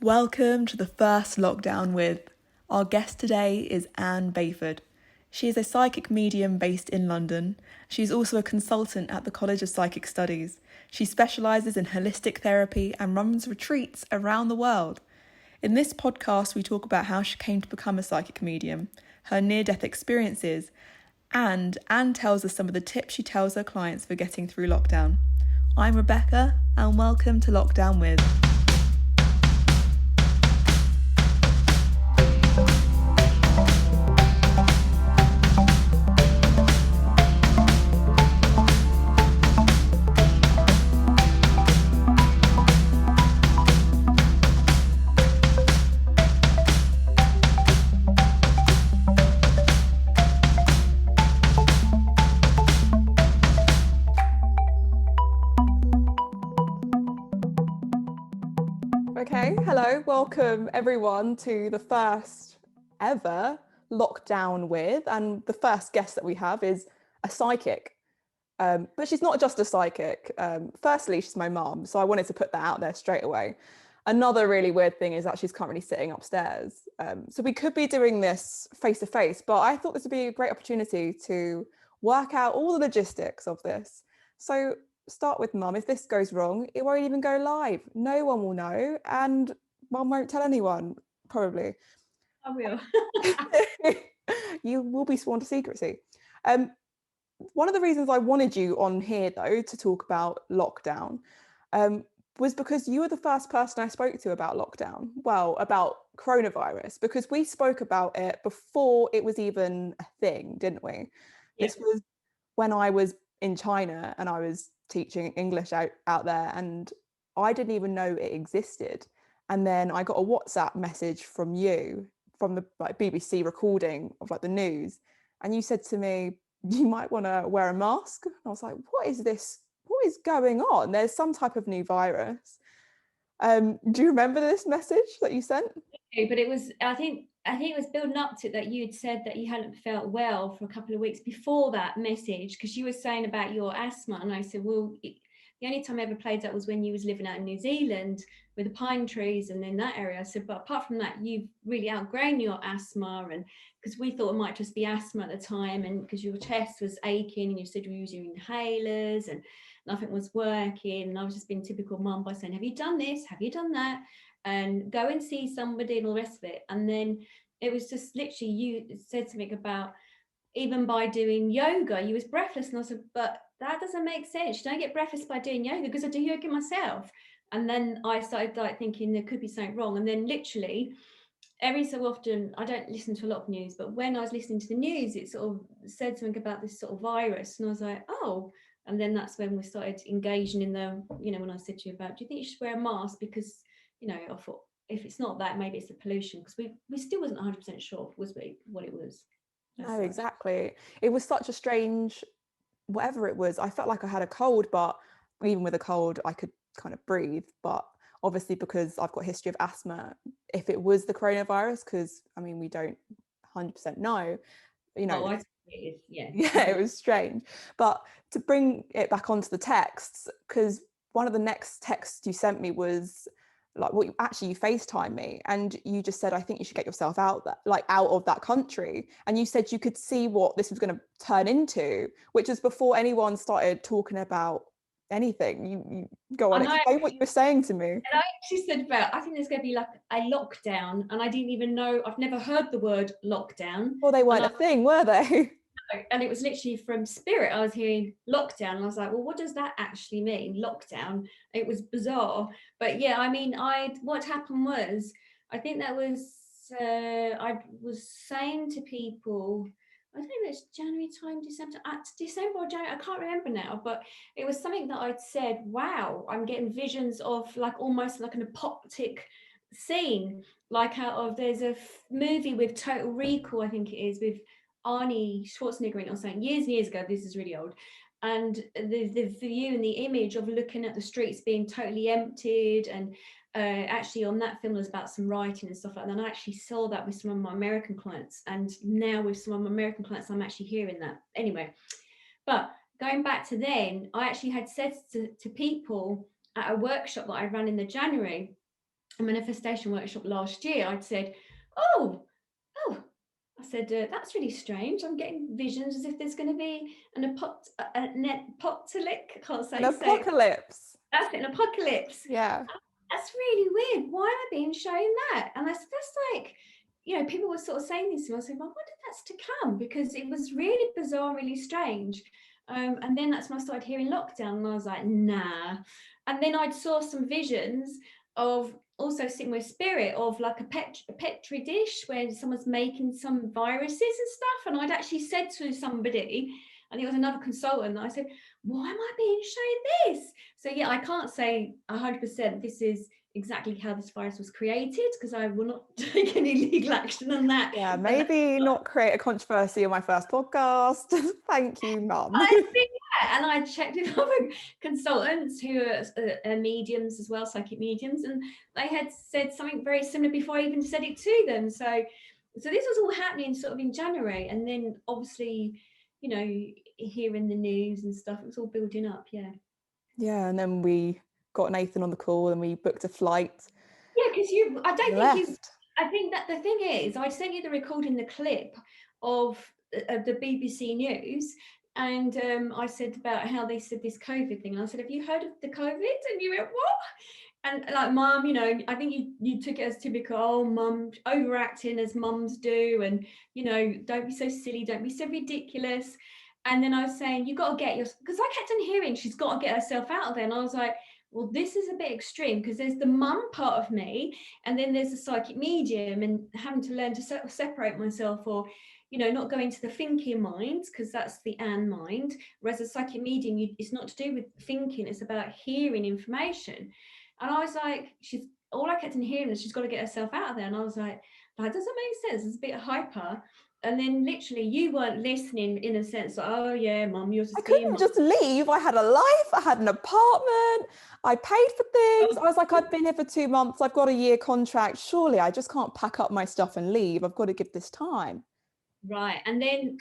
Welcome to the first lockdown with. Our guest today is Anne Bayford. She is a psychic medium based in London. She's also a consultant at the College of Psychic Studies. She specialises in holistic therapy and runs retreats around the world. In this podcast, we talk about how she came to become a psychic medium, her near-death experiences, and Anne tells us some of the tips she tells her clients for getting through lockdown. I'm Rebecca, and welcome to Lockdown With. Okay, hello, welcome everyone to the first ever Lockdown With, and the first guest that we have is a psychic, but she's not just a psychic. Firstly, she's my mum, so I wanted to put that out there straight away. Another really weird thing is that she's currently sitting upstairs, so we could be doing this face to face, but I thought this would be a great opportunity to work out all the logistics of this. So start with mum. If this goes wrong, it won't even go live. No one will know, and mum won't tell anyone, probably. I will. You will be sworn to secrecy. One of the reasons I wanted you on here, though, to talk about lockdown, was because you were the first person I spoke to about lockdown. Well, about coronavirus, because we spoke about it before it was even a thing, didn't we? Yep. This was when I was in China and I was teaching English out there, and I didn't even know it existed. And then I got a WhatsApp message from you, from the BBC recording of the news, and you said to me, you might want to wear a mask. And I was like, what is this? What is going on? There's some type of new virus. Do you remember this message that you sent? But it was, I think it was building up to it that you'd said that you hadn't felt well for a couple of weeks before that message, because you were saying about your asthma, and I said, well, the only time I ever played that was when you was living out in New Zealand with the pine trees and in that area. I said, but apart from that, you've really outgrown your asthma, and because we thought it might just be asthma at the time, and because your chest was aching and you said you were using inhalers and nothing was working, and I was just being typical mum by saying, have you done this, have you done that, and go and see somebody and all the rest of it. And then it was just literally, you said something about even by doing yoga, you was breathless. And I said, but that doesn't make sense. You don't get breathless by doing yoga, because I do yoga myself. And then I started thinking there could be something wrong. And then literally every so often, I don't listen to a lot of news, but when I was listening to the news, it sort of said something about this sort of virus. And I was like, oh. And then that's when we started engaging in the, when I said to you about, do you think you should wear a mask? Because, I thought, if it's not that, maybe it's the pollution, because we still wasn't 100% sure, was we, what it was. No, exactly. It was such a strange, whatever it was. I felt like I had a cold, but even with a cold, I could kind of breathe. But obviously, because I've got a history of asthma, if it was the coronavirus, because we don't 100% know, yeah. Yeah, it was strange. But to bring it back onto the texts, because one of the next texts you sent me was what you FaceTime me, and you just said, I think you should get yourself out of that country. And you said you could see what this was going to turn into, which was before anyone started talking about anything. You go on, explain what you were saying to me. And I actually said I think there's going to be like a lockdown, and I didn't even know, I've never heard the word lockdown. Well, they weren't a thing, were they? And it was literally from spirit. I was hearing lockdown, and I was like, well, what does that actually mean, lockdown? It was bizarre. But yeah, what happened was, I think that was, I was saying to people, I don't know if it's January time, December or January, I can't remember now, but it was something that I'd said, wow, I'm getting visions of almost like an apocalyptic scene, like there's a movie with Total Recall, I think it is, with Arnie Schwarzenegger in it or something, years and years ago. This is really old. And the view and the image of looking at the streets being totally emptied, and actually on that film was about some writing and stuff like that. And I actually saw that with some of my American clients, and now with some of my American clients, I'm actually hearing that. Anyway, but going back to then, I actually had said to people at a workshop that I ran in the January, a manifestation workshop last year, I'd said, oh, I said, that's really strange. I'm getting visions as if there's going to be an apocalypse. I can't An say. apocalypse. That's it, an apocalypse. Yeah. That's really weird. Why am I being shown that? And I said, that's like, people were sort of saying this to me. I said, well, I wonder if that's to come, because it was really bizarre, really strange. And then that's when I started hearing lockdown, and I was like, nah. And then I saw some visions of also sitting with spirit of like a petri dish where someone's making some viruses and stuff. And I'd actually said to somebody, and it was another consultant, that I said, why am I being shown this? So yeah, I can't say 100% this is exactly how this virus was created, because I will not take any legal action on that. Yeah, maybe not create a controversy on my first podcast. Thank you, Mum. I think, yeah. And I checked with other consultants who are mediums as well, psychic mediums, and they had said something very similar before I even said it to them. So this was all happening sort of in January, and then obviously, hearing the news and stuff, it was all building up. Yeah. Yeah, and then we got Nathan on the call and we booked a flight. Yeah, because Left. I think that the thing is, I sent you the recording, the clip of the BBC News, and I said about how they said this COVID thing, and I said, have you heard of the COVID? And you went, what? And like, Mum, I think you took it as typical, oh, Mum, overacting as mums do, and don't be so silly, don't be so ridiculous. And then I was saying, you got to get because I kept on hearing she's got to get herself out of there, and I was like, well, this is a bit extreme, because there's the mum part of me, and then there's the psychic medium, and having to learn to separate myself, or not go into the thinking mind, because that's the Anne mind, whereas the psychic medium, it's not to do with thinking, it's about hearing information. And I was like, all I kept on hearing is she's got to get herself out of there, and I was like, that doesn't make sense, it's a bit hyper. And then literally you weren't listening, in a sense, like, oh yeah, Mum, you're just I couldn't just leave. I had a life, I had an apartment, I paid for things. I was like, I've been here for 2 months, I've got a year contract. Surely I just can't pack up my stuff and leave. I've got to give this time. Right. And then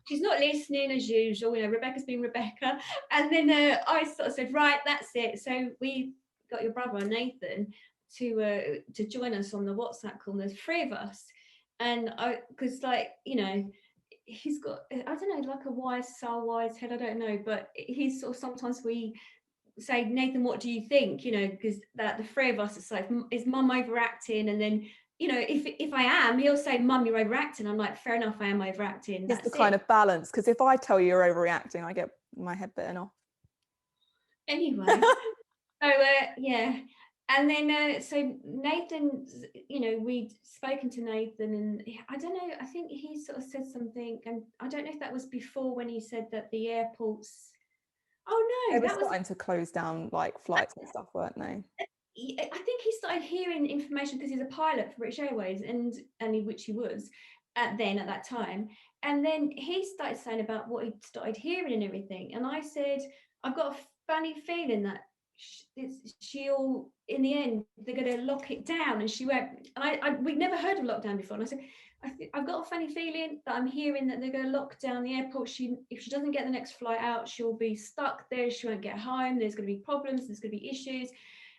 she's not listening as usual. Rebecca's being Rebecca. And then I sort of said, right, that's it. So we got your brother Nathan to join us on the WhatsApp call. There's 3 of us, and because he's got, I don't know, like a wise soul, wise head, I don't know, but he's sort of, sometimes we say, Nathan, what do you think? Because that the 3 of us, it's like, is Mum overacting? And then if I am, he'll say, Mum, you're overacting. I'm like, fair enough, I am overacting. It's the kind of balance, because if I tell you you're overreacting, I get my head bitten off. Anyway, so yeah. And then so Nathan, we'd spoken to Nathan, and I don't know, I think he sort of said something, and I don't know if that was before, when he said that the airports, oh no, They were that was starting to close down like flights and stuff, weren't they? I think he started hearing information, because he's a pilot for British Airways, which he was at that time. And then he started saying about what he started hearing and everything. And I said, I've got a funny feeling that she'll, in the end, they're going to lock it down. And she went, and we'd never heard of lockdown before. And I said, I've got a funny feeling that I'm hearing that they're going to lock down the airport. If she doesn't get the next flight out, she'll be stuck there. She won't get home. There's going to be problems. There's going to be issues.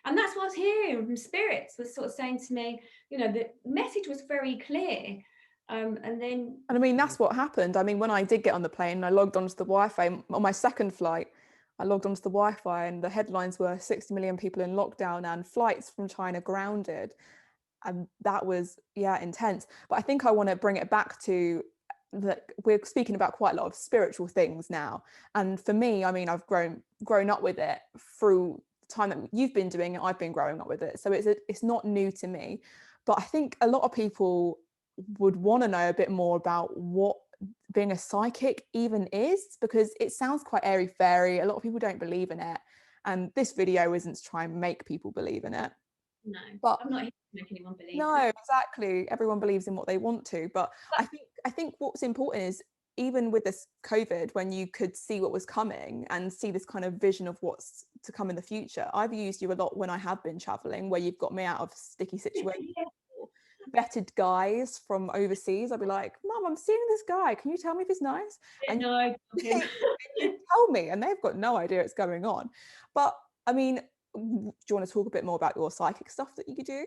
And that's what I was hearing from spirits, was sort of saying to me, the message was very clear. And I mean, that's what happened. I mean, when I did get on the plane, I logged onto the Wi-Fi on my second flight. I logged onto the Wi-Fi, and the headlines were 60 million people in lockdown and flights from China grounded. And that was, intense. But I think I want to bring it back to that we're speaking about quite a lot of spiritual things now. And for me, I mean, I've grown up with it through the time that you've been doing it. I've been growing up with it. So it's not new to me. But I think a lot of people would want to know a bit more about what being a psychic even is, because it sounds quite airy-fairy. A lot of people don't believe in it, and this video isn't to try and make people believe in it. No, but I'm not here to make anyone believe. No, exactly. Everyone believes in what they want to, but I think what's important is, even with this COVID, when you could see what was coming and see this kind of vision of what's to come in the future, I've used you a lot when I have been traveling, where you've got me out of sticky situations. Vetted guys from overseas, I'd be like, Mum, I'm seeing this guy, can you tell me if he's nice? And no, you tell me, and they've got no idea what's going on. But I mean, do you want to talk a bit more about your psychic stuff that you could do?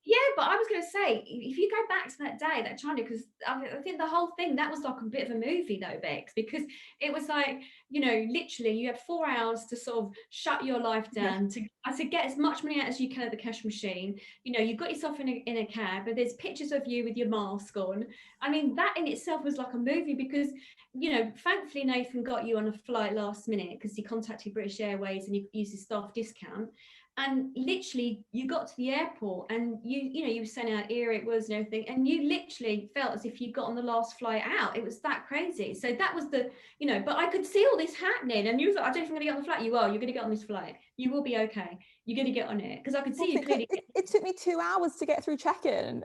Yeah, but I was going to say, if you go back to that day, that China, because I think the whole thing, that was like a bit of a movie though, Bex, because it was like, literally you had 4 hours to sort of shut your life down to get as much money out as you can at the cash machine. You've got yourself in a cab, but there's pictures of you with your mask on. I mean, that in itself was like a movie because, thankfully Nathan got you on a flight last minute because he contacted British Airways and he used his staff discount. And literally you got to the airport and you were saying how eerie it was and everything, and you literally felt as if you got on the last flight out. It was that crazy. So that was but I could see all this happening, and you was like, I don't think I'm gonna get on the flight. You're gonna get on this flight, you will be okay, you're gonna get on it, because I could see you clearly. It took me 2 hours to get through check-in.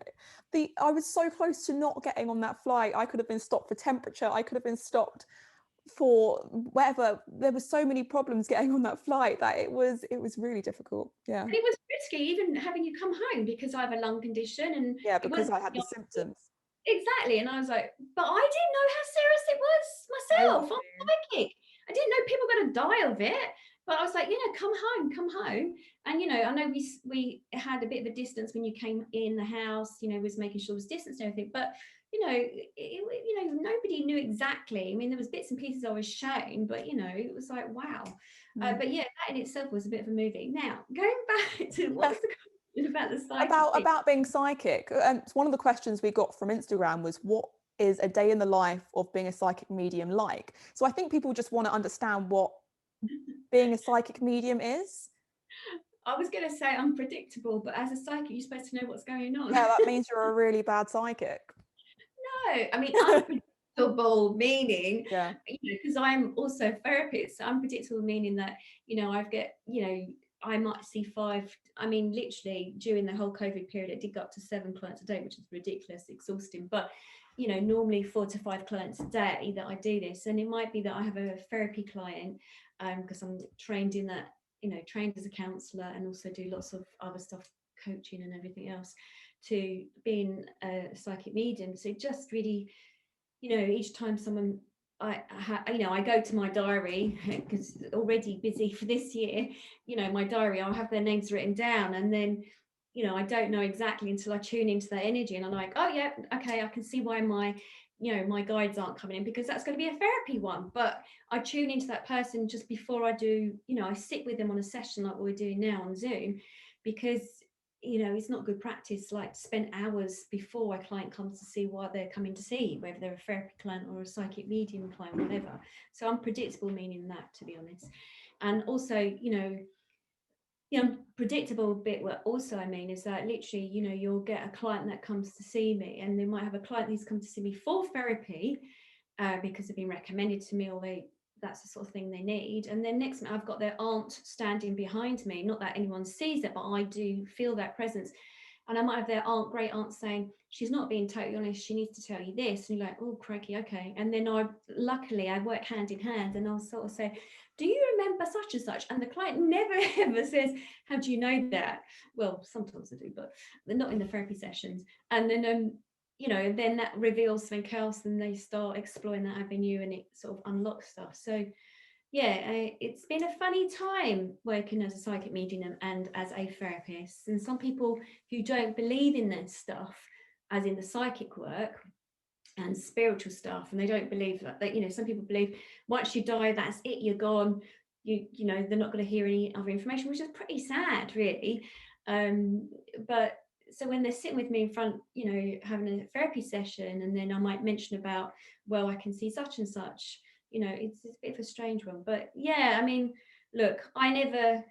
I was so close to not getting on that flight. I could have been stopped for temperature, I could have been stopped for whatever. There were so many problems getting on that flight that it was really difficult. Yeah. And it was risky even having you come home because I have a lung condition, and yeah, because I had the symptoms. Exactly. And I was like, but I didn't know how serious it was myself. I'm psychic. I didn't know people were going to die of it. But I was like, come home. And, I know we had a bit of a distance when you came in the house, was making sure there was distance and everything. But, nobody knew exactly. I mean, there was bits and pieces I was shown, but, it was like, wow. But yeah, that in itself was a bit of a movie. Now, going back to what's the question about the psychic about being psychic. One of the questions we got from Instagram was, what is a day in the life of being a psychic medium like? So I think people just want to understand what being a psychic medium is. I was going to say unpredictable, but as a psychic, you're supposed to know what's going on. Yeah, that means you're a really bad psychic. No, I mean, unpredictable meaning, yeah, because I'm also a therapist. So unpredictable meaning that, I might see 5. I mean, literally during the whole COVID period, it did go up to 7 clients a day, which is ridiculous, exhausting. But, normally 4 to 5 clients a day that I do this. And it might be that I have a therapy client because I'm trained in that, trained as a counsellor, and also do lots of other stuff, coaching and everything else, to being a psychic medium. So just really, each time someone, I go to my diary, because already busy for this year, my diary, I'll have their names written down, and then, I don't know exactly until I tune into that energy, and I'm like, oh yeah, okay, I can see why my guides aren't coming in, because that's going to be a therapy one. But I tune into that person just before I do, I sit with them on a session like we're doing now on Zoom, because it's not good practice like spend hours before a client comes to see what they're coming to see, whether they're a therapy client or a psychic medium client, whatever. So unpredictable meaning that, to be honest. And also, the unpredictable bit, what also I mean is that literally, you'll get a client that comes to see me, and they might have a client who's come to see me for therapy because they've been recommended to me, or that's the sort of thing they need. And then next minute I've got their aunt standing behind me, not that anyone sees it, but I do feel that presence. And I might have their great aunt saying, she's not being totally honest, she needs to tell you this. And you're like, oh crikey, okay. And then luckily I work hand in hand, and I'll sort of say, do you remember such and such? And the client never ever says, how do you know that? Well, sometimes I do, but they're not in the therapy sessions. And then then that reveals something else, and they start exploring that avenue, and it sort of unlocks stuff. So yeah, it's been a funny time working as a psychic medium and as a therapist. And some people who don't believe in this stuff, as in the psychic work and spiritual stuff, and they don't believe that, some people believe once you die, that's it, you're gone. They're not going to hear any other information, which is pretty sad, really. But so when they're sitting with me in front, having a therapy session, and then I might mention about, well, I can see such and such, it's a bit of a strange one. But yeah, I mean, look, I never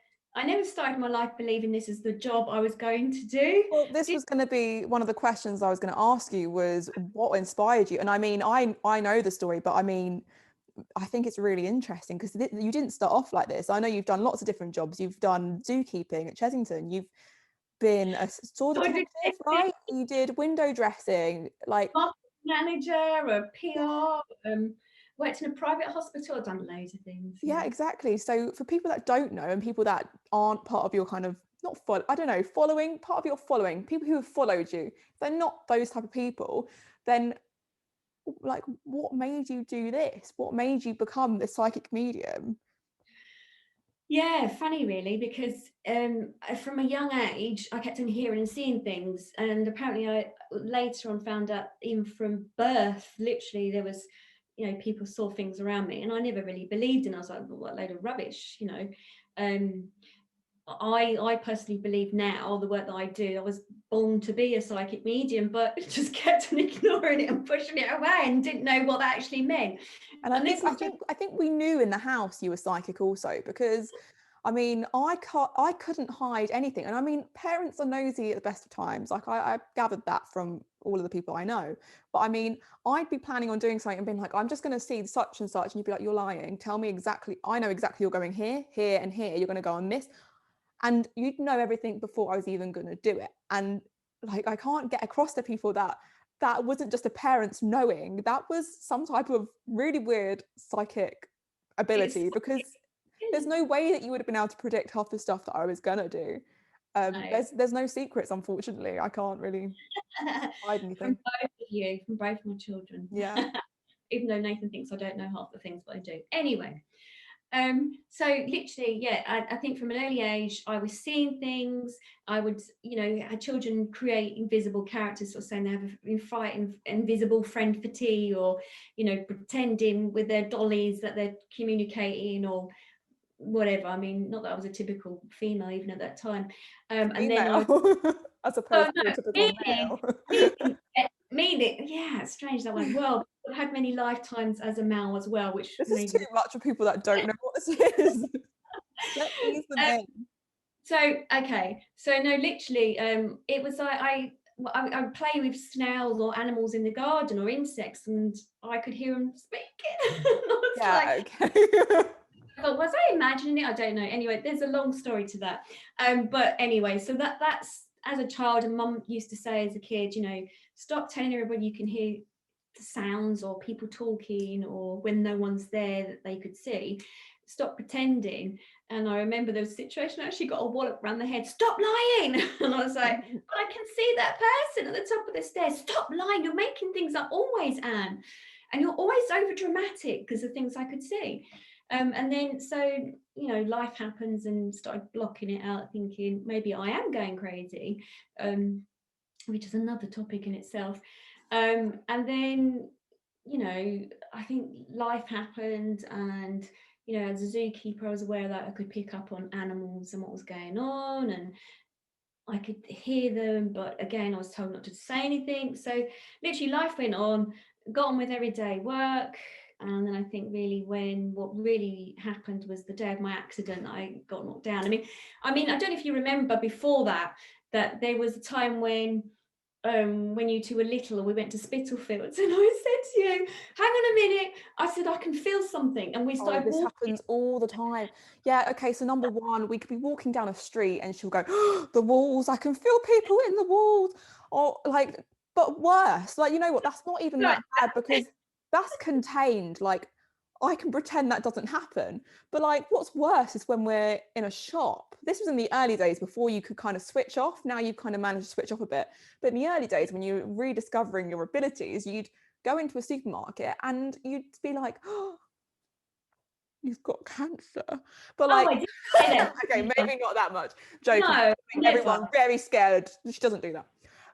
started my life believing this is the job I was going to do. Well, this was going to be one of the questions I was going to ask you, was what inspired you? And I mean, I know the story, but I mean, I think it's really interesting because you didn't start off like this. I know you've done lots of different jobs. You've done zookeeping at Chessington. You've been a store detective, right? You did window dressing, like manager, a PR, worked in a private hospital, done loads of things. Yeah, exactly. So for people that don't know, and people that aren't part of your kind of, not follow, I don't know, following, part of your following, people who have followed you, if they're not those type of people, then like, what made you do this? What made you become the psychic medium? Yeah, funny really, because from a young age I kept on hearing and seeing things, and apparently I later on found out even from birth, literally there was, people saw things around me, and I never really believed, and I was like, well, what load of rubbish. Um, I personally believe now the work that I do, I was born to be a psychic medium, but just kept on ignoring it and pushing it away and didn't know what that actually meant. And I And think this I is just think I think we knew in the house you were psychic also, because I mean I couldn't hide anything. And I mean, parents are nosy at the best of times. Like I gathered that from all of the people I know. But I mean, I'd be planning on doing something and being like, I'm just going to see such and such, and you'd be like, you're lying. Tell me exactly. I know exactly you're going here, here, and here. You're going to go on this, and you'd know everything before I was even going to do it. And like I can't get across to people that that wasn't just a parent's knowing, that was some type of really weird psychic it's ability, because there's no way that you would have been able to predict half the stuff that I was gonna do. no. There's no secrets, unfortunately. I can't really hide From anything. both of you, from both my children. Yeah. Even though Nathan thinks I don't know half the things, but I do. Anyway, so literally, yeah, I think from an early age, I was seeing things. I would, had children create invisible characters, sort of saying they have an invisible friend for tea, or, pretending with their dollies that they're communicating or whatever. I mean, not that I was a typical female even at that time. And then I, Female as oh opposed to no, a typical male. meaning, yeah, it's strange that way. Well, I've had many lifetimes as a male as well, which This is too maybe. much for people that don't know what this is. Let's ease them Um, in. so okay, so no, literally, it was like I would play with snails or animals in the garden or insects, and I could hear them speaking. And I was like, Yeah, okay. but was I imagining it? I don't know. Anyway, there's a long story to that. But anyway, so that's as a child, and mum used to say as a kid, stop telling everybody you can hear the sounds or people talking or when no one's there that they could see. Stop pretending. And I remember there was a situation I actually got a wallop around the head. Stop lying. And I was like, but I can see that person at the top of the stairs. Stop lying. You're making things up always, Anne. And you're always over dramatic because of things I could see. And then, so, life happens and started blocking it out, thinking maybe I am going crazy, which is another topic in itself. And then, I think life happened, and, as a zookeeper, I was aware that I could pick up on animals and what was going on, and I could hear them, but again, I was told not to say anything. So literally life went on, got on with everyday work. And then I think really what really happened was the day of my accident, I got knocked down. I mean, I don't know if you remember before that there was a time when you two were little, we went to Spitalfields, and I said to you, hang on a minute, I said, I can feel something. And we Oh, started this walking. happens all the time. Yeah, okay, so number one, we could be walking down a street and she'll go, oh, the walls, I can feel people in the walls. Or like, but worse, like, you know what, that's not even that bad, because that's contained. Like, I can pretend that doesn't happen. But like, what's worse is when we're in a shop. This was in the early days before you could kind of switch off. Now you've kind of managed to switch off a bit. But in the early days, when you're rediscovering your abilities, you'd go into a supermarket and you'd be like, oh, you've got cancer. But Oh, like, I did say that. okay, maybe not that much. Joking. No, never. Everyone very scared. She doesn't do that.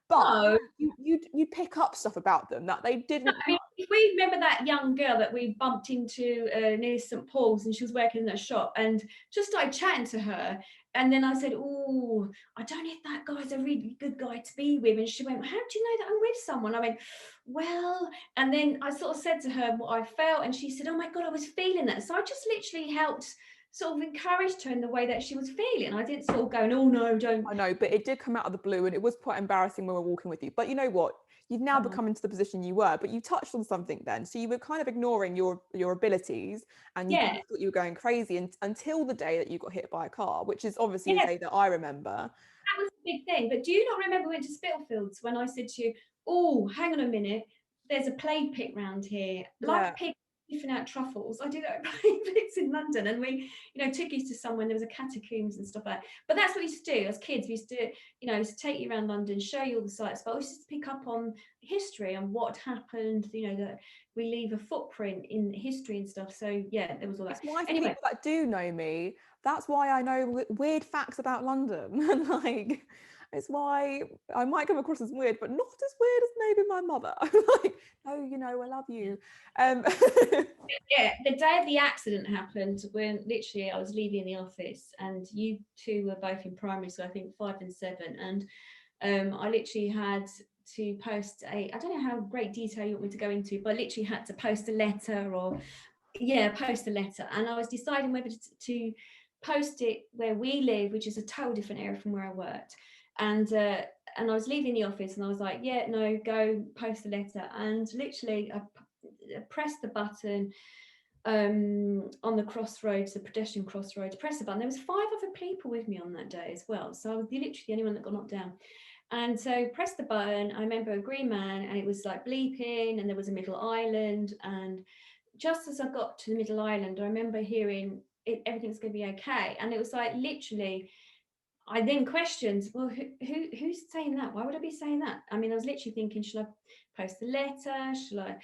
But No. you pick up stuff about them that they No, didn't. I mean, if we remember that young girl that we bumped into near St Paul's, and she was working in that shop, and just started chatting to her. And then I said, oh, I don't know if that guy's a really good guy to be with. And she went, well, how do you know that I'm with someone? I went, well, and then I sort of said to her what I felt, and she said, oh my God, I was feeling that. So I just literally helped sort of encouraged her in the way that she was feeling. I didn't sort of go, oh no, don't. I know, but it did come out of the blue, and it was quite embarrassing when we were walking with you. But you know what? You've now become into the position you were, but you touched on something then. So you were kind of ignoring your abilities, and you Yeah, kind of thought you were going crazy until the day that you got hit by a car, which is obviously the yeah. day that I remember. That was a big thing. But do you not remember we went to Spitalfields when I said to you, oh, hang on a minute, there's a plague pit round here, like a Yeah. pig sniffing out truffles. I do that at plague pits in London, and we, took you to somewhere, there was a catacombs and stuff like that. But that's what we used to do as kids. We used to, used to take you around London, show you all the sites, but we used to pick up on history and what happened, that we leave a footprint in history and stuff. So yeah, there was all that. It's why for Anyway, people that do know me, that's why I know weird facts about London. And like, it's why I might come across as weird, but not as weird as maybe my mother. Like, no, you know, I love you. Yeah, the day of the accident happened when literally I was leaving the office, and you two were both in primary, so I think 5 and 7, and I literally had to post I don't know how great detail you want me to go into, but I literally had to post a letter, post a letter, and I was deciding whether to post it where we live, which is a total different area from where I worked, and I was leaving the office, and I was like, yeah, no, go post the letter, and literally I pressed the button on the crossroads, the pedestrian crossroads, press the button. There was 5 other people with me on that day as well, so I was literally the only one that got knocked down. And so pressed the button. I remember a green man, and it was like bleeping, and there was a middle island, and just as I got to the middle island, I remember hearing everything's going to be okay, and it was like literally. I then questioned, well, who's saying that? Why would I be saying that? I mean, I was literally thinking, should I post a letter? Should I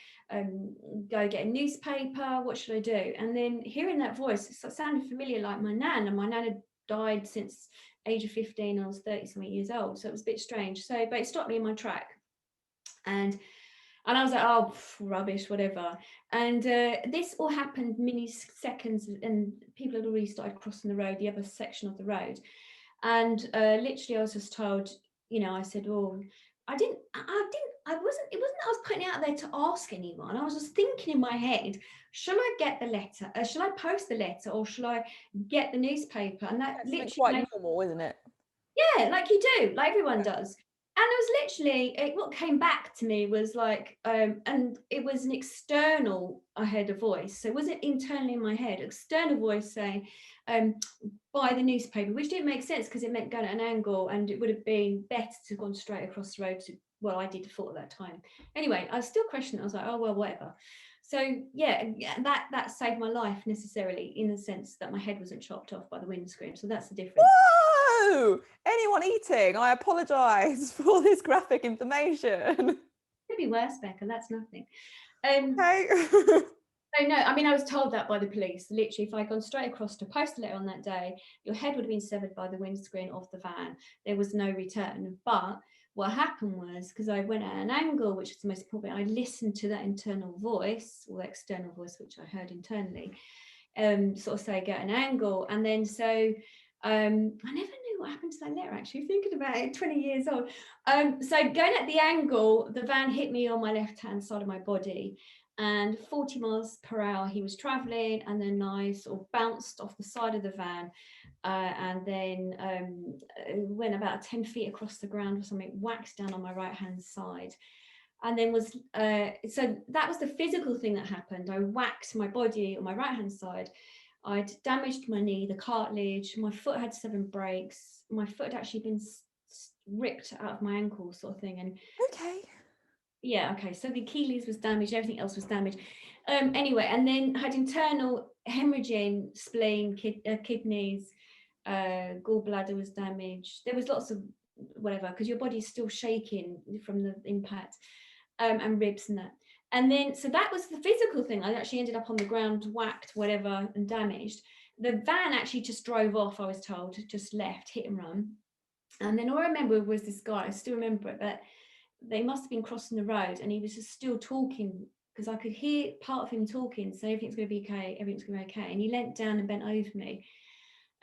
go get a newspaper? What should I do? And then hearing that voice, it sounded familiar, like my nan, and my nan had died since age of 15. I was 30-something years old, so it was a bit strange. So, but it stopped me in my track, and I was like, oh, rubbish, whatever. And this all happened milliseconds, and people had already started crossing the road, the other section of the road. And literally I was just told, you know, I said, oh, it wasn't I was putting it out there to ask anyone. I was just thinking in my head, shall I get the letter? Shall I post the letter, or shall I get the newspaper? And that literally quite normal, isn't it? Yeah, like you do, like everyone does. And it was literally, what came back to me was like, and it was an external, I heard a voice. So it wasn't internally in my head, external voice saying, buy the newspaper, which didn't make sense because it meant going at an angle, and it would have been better to have gone straight across the road to, well, I did thought at that time. Anyway, I was still questioning. I was like, oh, well, whatever. So yeah, that saved my life necessarily, in the sense that my head wasn't chopped off by the windscreen. So that's the difference. Whoa! Anyone eating? I apologise for this graphic information. Could be worse, Becca. That's nothing. Okay. So no, I mean, I was told that by the police. Literally, if I'd gone straight across to post a letter on that day, your head would have been severed by the windscreen of the van. There was no return. But what happened was, because I went at an angle, which is the most important, I listened to that internal voice, or external voice, which I heard internally, sort of say, get an angle. And then so I never knew what happened to that letter, actually, thinking about it, 20 years old. So going at the angle, the van hit me on my left-hand side of my body, and 40 miles per hour he was traveling, and then I sort of bounced off the side of the van, and then went about 10 feet across the ground or something, whacked down on my right-hand side. And then so that was the physical thing that happened. I whacked my body on my right-hand side. I'd damaged my knee, the cartilage, my foot had 7 breaks, my foot had actually been ripped out of my ankle, sort of thing. And okay. Yeah, okay, so the Achilles was damaged, everything else was damaged. Anyway, and then had internal hemorrhaging, spleen, kidneys, gallbladder was damaged. There was lots of whatever, because your body's still shaking from the impact, and ribs and that. And then, so that was the physical thing. I actually ended up on the ground, whacked, whatever, and damaged. The van actually just drove off, I was told, just left, hit and run. And then all I remember was this guy, I still remember it, but they must have been crossing the road, and he was just still talking, because I could hear part of him talking, so everything's going to be okay, everything's going to be okay. And he leant down and bent over me.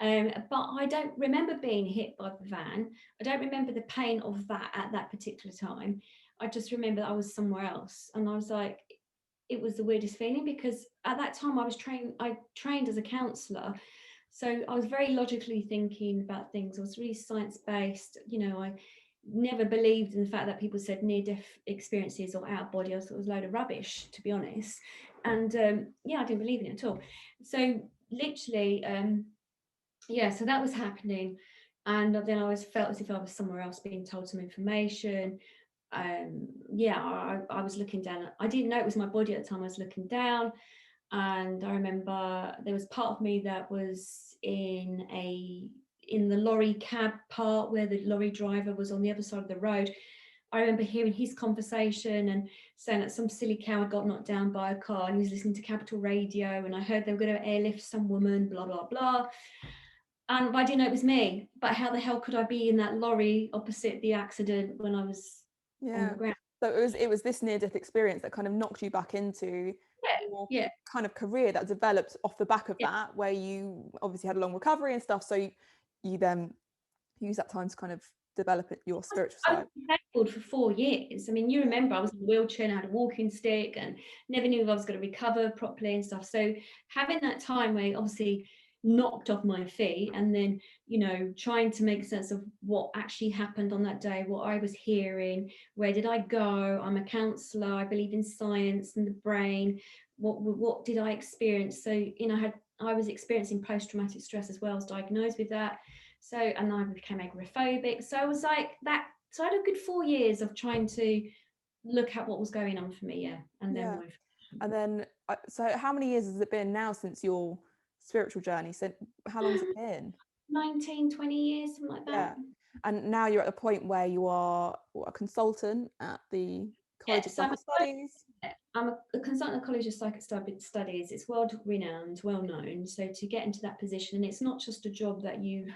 But I don't remember being hit by the van. I don't remember the pain of that at that particular time. I just remember that I was somewhere else. And I was like, it was the weirdest feeling, because at that time I trained as a counsellor. So I was very logically thinking about things. I was really science-based. You know, I never believed in the fact that people said near-death experiences or out of body. I thought it was a load of rubbish, to be honest. And yeah, I didn't believe in it at all. So literally, yeah, so that was happening. And then I felt as if I was somewhere else, being told some information. Yeah, I was looking down. I didn't know it was my body at the time. I was looking down, and I remember there was part of me that was in the lorry cab part, where the lorry driver was on the other side of the road. I remember hearing his conversation and saying that some silly cow had got knocked down by a car, and he was listening to Capital Radio, and I heard they were going to airlift some woman, blah, blah, blah. And I didn't know it was me, but how the hell could I be in that lorry opposite the accident when I was on the Yeah. ground? So it was this near death experience that kind of knocked you back into your Yeah, kind of career that developed off the back of yeah. that, where you obviously had a long recovery and stuff. So you then use that time to kind of develop your spiritual I was side. disabled for 4 years. I mean, you remember I was in a wheelchair and I had a walking stick and never knew if I was going to recover properly and stuff. So having that time where obviously knocked off my feet and then, trying to make sense of what actually happened on that day, what I was hearing, where did I go? I'm a counsellor. I believe in science and the brain. What did I experience? So, I was experiencing post-traumatic stress as well. I was diagnosed with that. So, and I became agoraphobic. So I was like that. So I had a good 4 years of trying to look at what was going on for me. Yeah. And then Yeah. move. And then, so how many years has it been now since your spiritual journey? So how long has it been? 19, 20 years, something like that. Yeah. And now you're at the point where you are a consultant at the College Yeah. of So Psychic Studies. I'm a consultant at the College of Psychic Studies. It's world renowned, well known. So to get into that position, and it's not just a job that you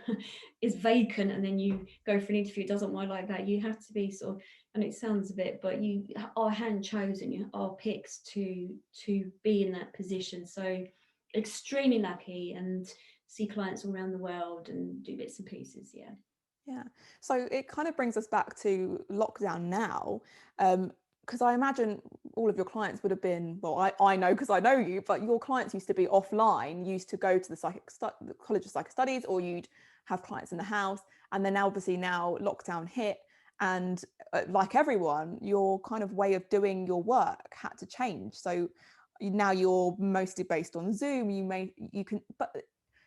is vacant and then you go for an interview. It doesn't work like that. You have to be sort of, and it sounds a bit, but you are hand chosen. You are picked to be in that position. So extremely lucky and see clients all around the world and do bits and pieces. Yeah. Yeah. So it kind of brings us back to lockdown now. Because I imagine all of your clients would have been, well, I know because I know you, but your clients used to be offline, used to go to the College of Psychic Studies, or you'd have clients in the house. And then obviously now lockdown hit. And like everyone, your kind of way of doing your work had to change. So now you're mostly based on Zoom. But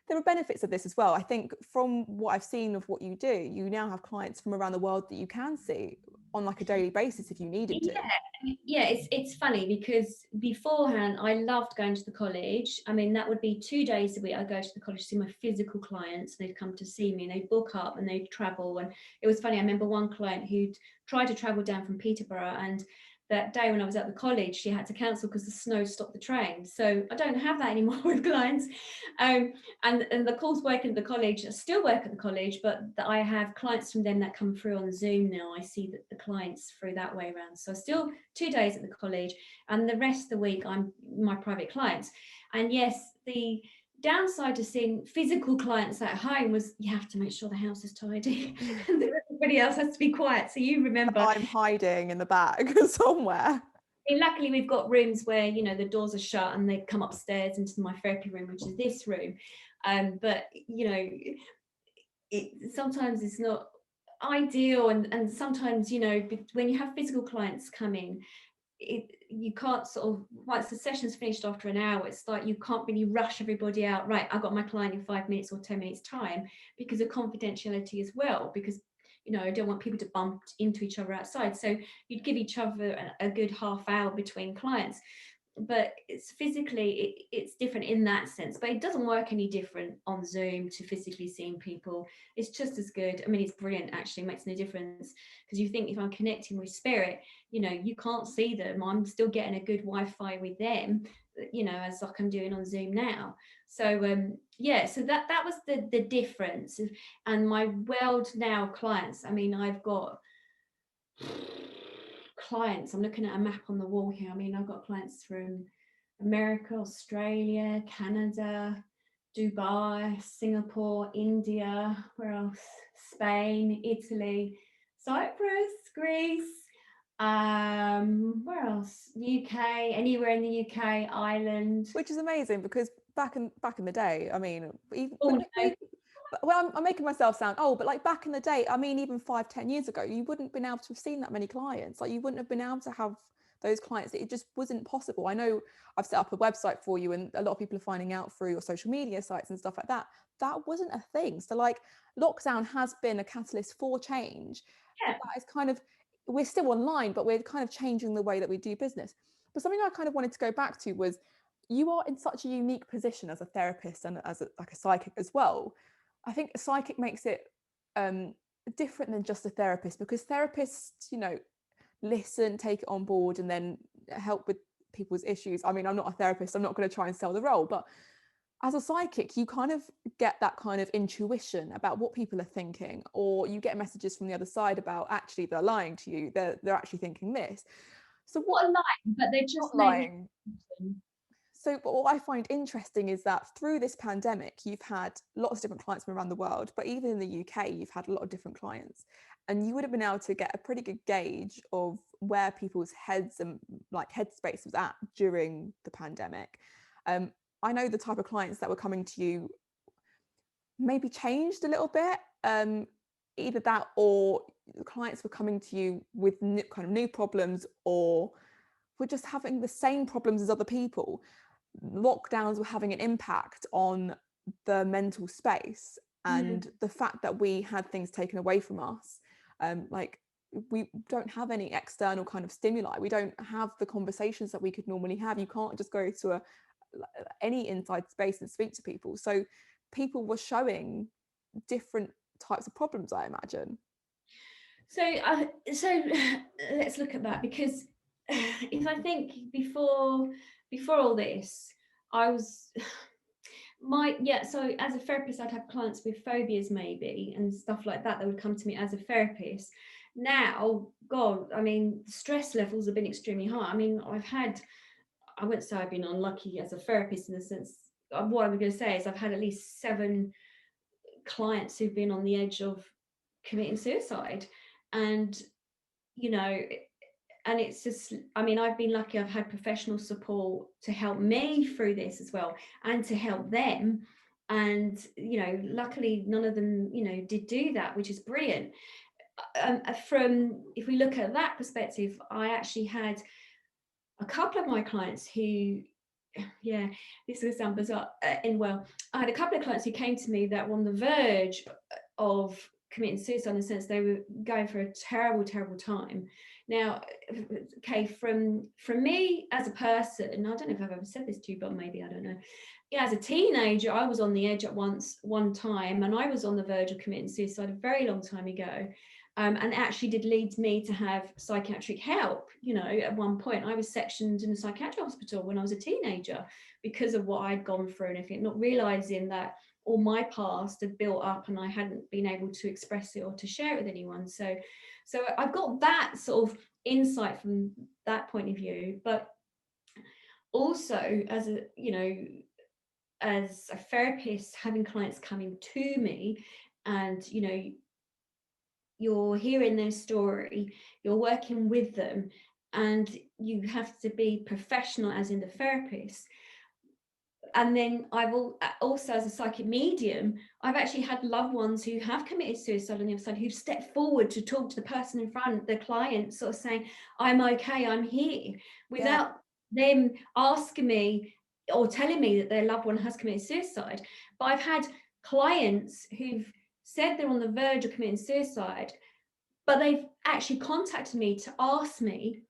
there are benefits of this as well. I think from what I've seen of what you do, you now have clients from around the world that you can see on like a daily basis if you needed to. Yeah, it's funny because beforehand I loved going to the college. I mean, that would be 2 days a week. I go to the college to see my physical clients. They'd come to see me and they'd book up and they'd travel. And it was funny. I remember one client who'd tried to travel down from Peterborough, and that day when I was at the college, she had to cancel because the snow stopped the train. So I don't have that anymore with clients. And the course work at the college, I still work at the college, but I have clients from them that come through on Zoom now. I see that the clients through that way around. So still 2 days at the college, and the rest of the week I'm my private clients. And yes, the downside to seeing physical clients at home was you have to make sure the house is tidy and everybody else has to be quiet. So you remember, I'm hiding in the bag somewhere. luckily we've got rooms where the doors are shut and they come upstairs into my therapy room, which is this room. But sometimes it's not ideal, and sometimes when you have physical clients come in, you can't sort of, once the session's finished after an hour, it's like you can't really rush everybody out. Right, I've got my client in 5 minutes or 10 minutes time, because of confidentiality as well, because I don't want people to bump into each other outside. So you'd give each other a good half hour between clients. But it's physically it's different in that sense, but it doesn't work any different on Zoom to physically seeing people. It's just as good. I mean, it's brilliant, actually. It makes no difference, because you think, if I'm connecting with spirit, you can't see them, I'm still getting a good Wi-Fi with them, as like I'm doing on Zoom now. So yeah, so that was the difference. And my world now clients, I mean, I've got clients, I'm looking at a map on the wall here. I mean, I've got clients from America, Australia, Canada, Dubai, Singapore, India, where else? Spain, Italy, Cyprus, Greece, where else? UK, anywhere in the UK, Ireland. Which is amazing, because back in the day, I mean, even, Oh no. well, I'm making myself sound old, but like back in the day, I mean, even 5-10 years ago, you wouldn't have been able to have seen that many clients. Like you wouldn't have been able to have those clients. It just wasn't possible. I know I've set up a website for you, and a lot of people are finding out through your social media sites and stuff like that. That wasn't a thing. So like lockdown has been a catalyst for change. Yeah. That is kind of, we're still online, but we're kind of changing the way that we do business. But something I kind of wanted to go back to was, you are in such a unique position as a therapist and as like a psychic as well. I think a psychic makes it different than just a therapist, because therapists, listen, take it on board, and then help with people's issues. I mean, I'm not a therapist, I'm not going to try and sell the role, but as a psychic, you kind of get that kind of intuition about what people are thinking, or you get messages from the other side about actually they're lying to you, they're actually thinking this. So What a lie, but they're just not maybe. lying. So what I find interesting is that through this pandemic, you've had lots of different clients from around the world, but even in the UK, you've had a lot of different clients. And you would have been able to get a pretty good gauge of where people's heads and like headspace was at during the pandemic. I know the type of clients that were coming to you maybe changed a little bit. Either that, or clients were coming to you with kind of new problems, or were just having the same problems as other people. Lockdowns were having an impact on the mental space, and the fact that we had things taken away from us, like we don't have any external kind of stimuli. We don't have the conversations that we could normally have. You can't just go to any inside space and speak to people. So people were showing different types of problems, I imagine. So let's look at that, because if I think before all this, I was so as a therapist, I'd have clients with phobias maybe and stuff like that would come to me as a therapist. Now, God, I mean, stress levels have been extremely high. I mean, I wouldn't say I've been unlucky as a therapist in the sense of what I'm going to say is I've had at least 7 clients who've been on the edge of committing suicide. And, you know, and it's just, I mean, I've been lucky. I've had professional support to help me through this as well, and to help them. And, you know, luckily none of them, you know, did do that, which is brilliant. From, if we look at that perspective, I actually had a couple of my clients who, yeah, this will sound bizarre, I had a couple of clients who came to me that were on the verge of committing suicide, in the sense they were going for a terrible, terrible time. Now, okay, from me as a person, I don't know if I've ever said this to you, but maybe, I don't know. Yeah, as a teenager, I was on the edge at one time, and I was on the verge of committing suicide a very long time ago. And actually did lead me to have psychiatric help. You know, at one point I was sectioned in a psychiatric hospital when I was a teenager because of what I'd gone through and everything, not realizing that all my past had built up and I hadn't been able to express it or to share it with anyone. So I've got that sort of insight from that point of view. But also, as a, you know, as a therapist, having clients coming to me, and, you know, you're hearing their story, you're working with them, and you have to be professional as in the therapist. And then I've also, as a psychic medium, I've actually had loved ones who have committed suicide on the other side, who've stepped forward to talk to the person in front, the client, sort of saying, I'm okay, I'm here, without them asking me or telling me that their loved one has committed suicide. But I've had clients who've said they're on the verge of committing suicide, but they've actually contacted me to ask me,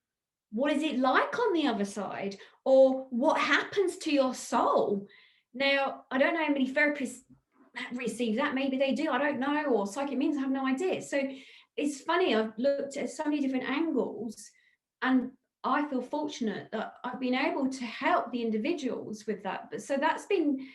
what is it like on the other side? Or what happens to your soul? Now, I don't know how many therapists receive that. Maybe they do, I don't know. Or psychic means, I have no idea. So it's funny, I've looked at so many different angles, and I feel fortunate that I've been able to help the individuals with that. But so that's been,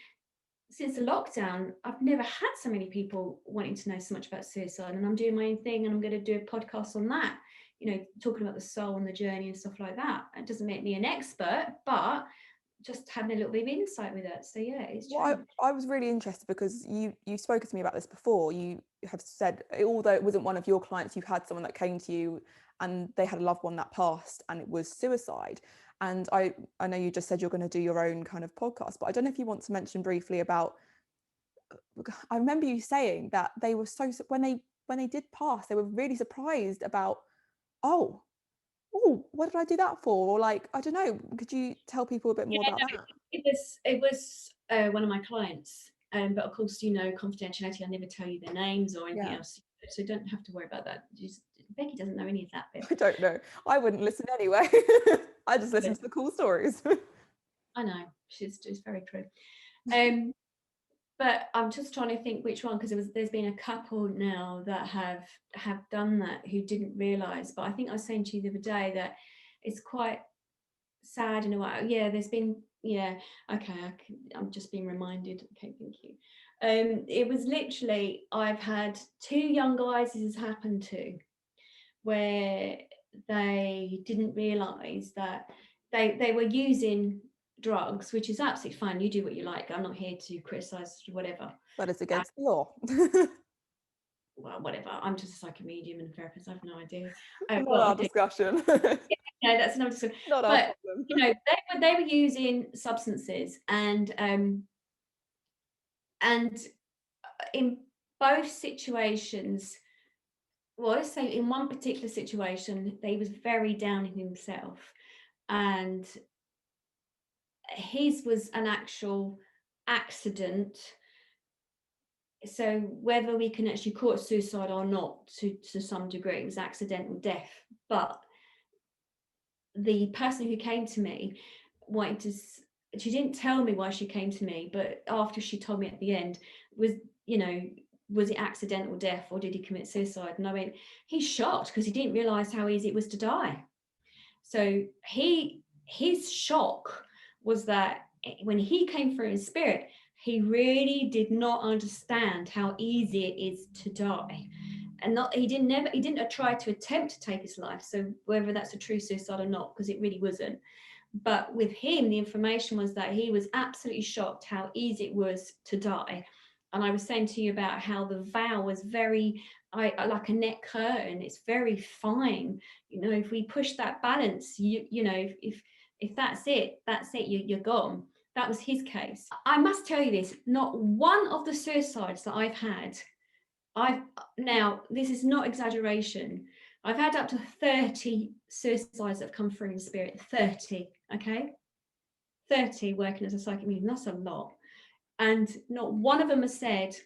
since the lockdown, I've never had so many people wanting to know so much about suicide, and I'm doing my own thing, and I'm going to do a podcast on that, you know, talking about the soul and the journey and stuff like that. It doesn't make me an expert, but just having a little bit of insight with it. So yeah, it's true. Well, I was really interested because you've spoken to me about this before. You have said, although it wasn't one of your clients, you've had someone that came to you and they had a loved one that passed and it was suicide. And I know you just said you're going to do your own kind of podcast, but I don't know if you want to mention briefly about, I remember you saying that they were when they did pass, they were really surprised about, oh, what did I do that for? Or like, I don't know, could you tell people a bit more about that? It was one of my clients, but of course, you know, confidentiality, I never tell you their names or anything else, so don't have to worry about that. Becky doesn't know any of that bit. I don't know, I wouldn't listen anyway. I just listen to the cool stories. I know, she's very true. But I'm just trying to think which one, because there's been a couple now that have done that who didn't realise. But I think I was saying to you the other day that it's quite sad in a way. Yeah, there's been Yeah, okay, I'm just being reminded. Okay, thank you. It was literally, I've had 2 young guys this has happened to, where they didn't realise that they were using drugs, which is absolutely fine. You do what you like. I'm not here to criticise whatever. But it's against the law. Well, whatever. I'm just a psychic medium and a therapist. I have no idea. Well, Not our I do. discussion. No, that's another discussion. Not our But problem. you know, they were using substances, and in both situations, well, let's say in one particular situation, he was very down in himself, and his was an actual accident. So whether we can actually call it suicide or not, to some degree, it was accidental death. But the person who came to me wanted to, she didn't tell me why she came to me, but after she told me at the end, was, you know, was it accidental death or did he commit suicide? And I went, he's shocked because he didn't realize how easy it was to die. So his shock was that when he came through in spirit, he really did not understand how easy it is to die. And he didn't try to attempt to take his life. So whether that's a true suicide or not, because it really wasn't. But with him, the information was that he was absolutely shocked how easy it was to die. And I was saying to you about how the vow was very like a net curtain. It's very fine. You know, if we push that balance, you know, if that's it, you're gone. That was his case. I must tell you this, not one of the suicides that I've had, now, this is not exaggeration. I've had up to 30 suicides that have come through in spirit. 30, okay? 30 working as a psychic medium, that's a lot. And not one of them has said,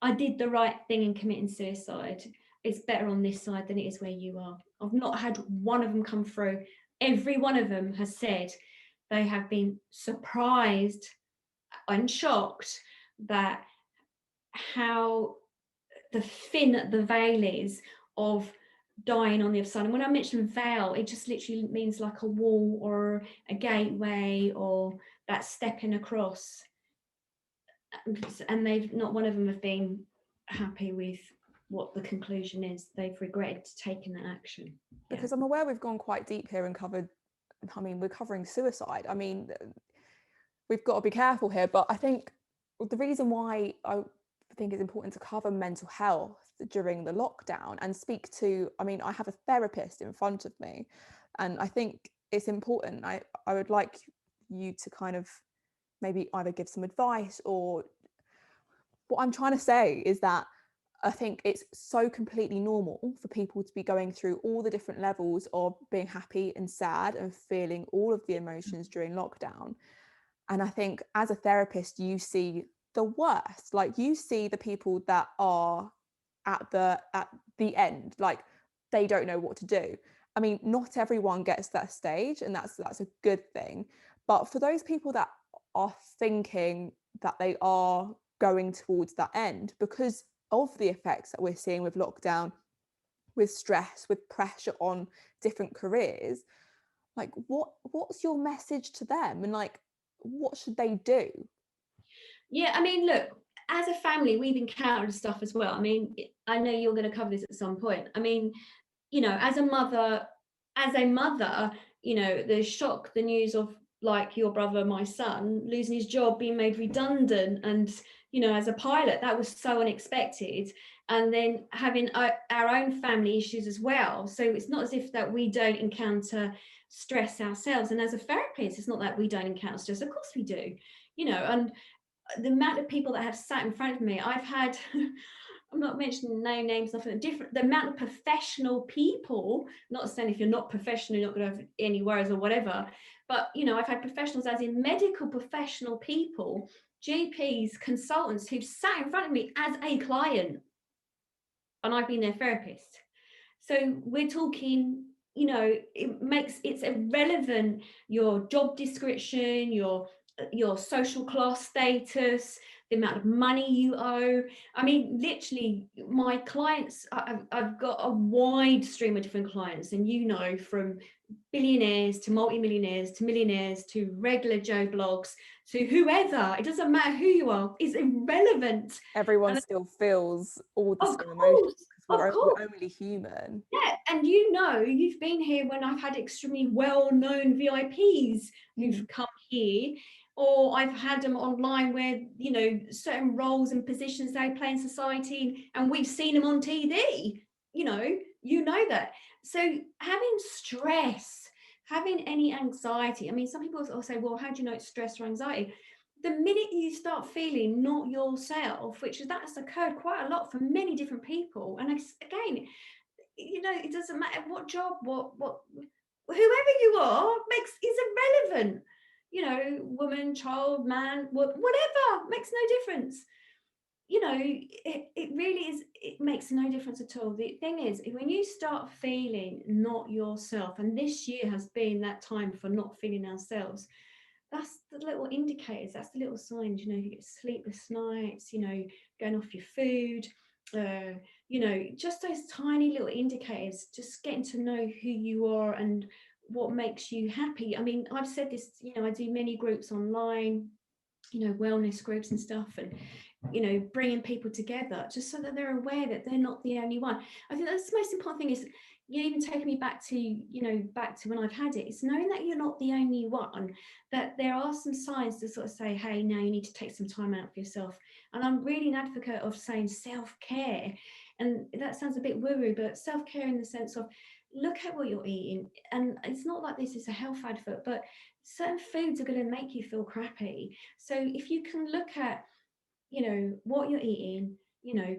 I did the right thing in committing suicide. It's better on this side than it is where you are. I've not had one of them come through. Every one of them has said they have been surprised and shocked that how the thin the veil is of dying on the other side. And when I mention veil, it just literally means like a wall or a gateway or that stepping across. And they've not one of them have been happy with what the conclusion is. They've regretted taking that action. Because I'm aware we've gone quite deep here and covered, I mean, we're covering suicide. I mean, we've got to be careful here, but I think the reason why I think it's important to cover mental health during the lockdown and speak to, I mean, I have a therapist in front of me, and I think it's important. I would like you to kind of maybe either give some advice, or what I'm trying to say is that I think it's so completely normal for people to be going through all the different levels of being happy and sad and feeling all of the emotions during lockdown. And I think as a therapist, you see the worst. Like, you see the people that are at the end, like they don't know what to do. I mean, not everyone gets that stage, and that's a good thing. But for those people that are thinking that they are going towards that end because of the effects that we're seeing with lockdown, with stress, with pressure on different careers, like what's your message to them, and like what should they do? Yeah, I mean, look, as a family, we've encountered stuff as well. I mean, I know you're going to cover this at some point. I mean, you know, as a mother, you know, the shock, the news of like your brother, my son, losing his job, being made redundant, and, you know, as a pilot, that was so unexpected. And then having our own family issues as well. So it's not as if that we don't encounter stress ourselves. And as a therapist, it's not that we don't encounter stress. Of course we do, you know, and the amount of people that have sat in front of me, I've had, I'm not mentioning no names, nothing different, the amount of professional people, not saying if you're not professional, you're not going to have any worries or whatever, but, you know, I've had professionals as in medical professional people, GPs, consultants who've sat in front of me as a client, and I've been their therapist. So we're talking, you know, it's irrelevant, your job description, your social class status, the amount of money you owe. I mean, literally, my clients, I've got a wide stream of different clients, and from billionaires to multimillionaires to millionaires to regular Joe blogs to whoever. It doesn't matter who you are, it's irrelevant. Everyone And still feels all the of same emotions course, because of course. we're only human. Yeah, and you've been here when I've had extremely well-known VIPs who've come here, or I've had them online where, certain roles and positions they play in society, and we've seen them on TV, that. So having stress, having any anxiety, I mean, some people will say, well, how do you know it's stress or anxiety? The minute you start feeling not yourself, that's occurred quite a lot for many different people. And again, it doesn't matter what job, what whoever you are is irrelevant. Woman, child, man, whatever, makes no difference. It really is, it makes no difference at all. The thing is, when you start feeling not yourself, and this year has been that time for not feeling ourselves, that's the little indicators, that's the little signs, you get sleepless nights, going off your food, just those tiny little indicators, just getting to know who you are and what makes you happy. I mean, I've said this, I do many groups online, wellness groups and stuff, and bringing people together just so that they're aware that they're not the only one. I think that's the most important thing, is even taking me back to when I've had it, it's knowing that you're not the only one, that there are some signs to sort of say, hey, now you need to take some time out for yourself. And I'm really an advocate of saying self-care, and that sounds a bit woo-woo, but self-care in the sense of, look at what you're eating. And it's not like this is a health advert, but certain foods are going to make you feel crappy. So if you can look at what you're eating,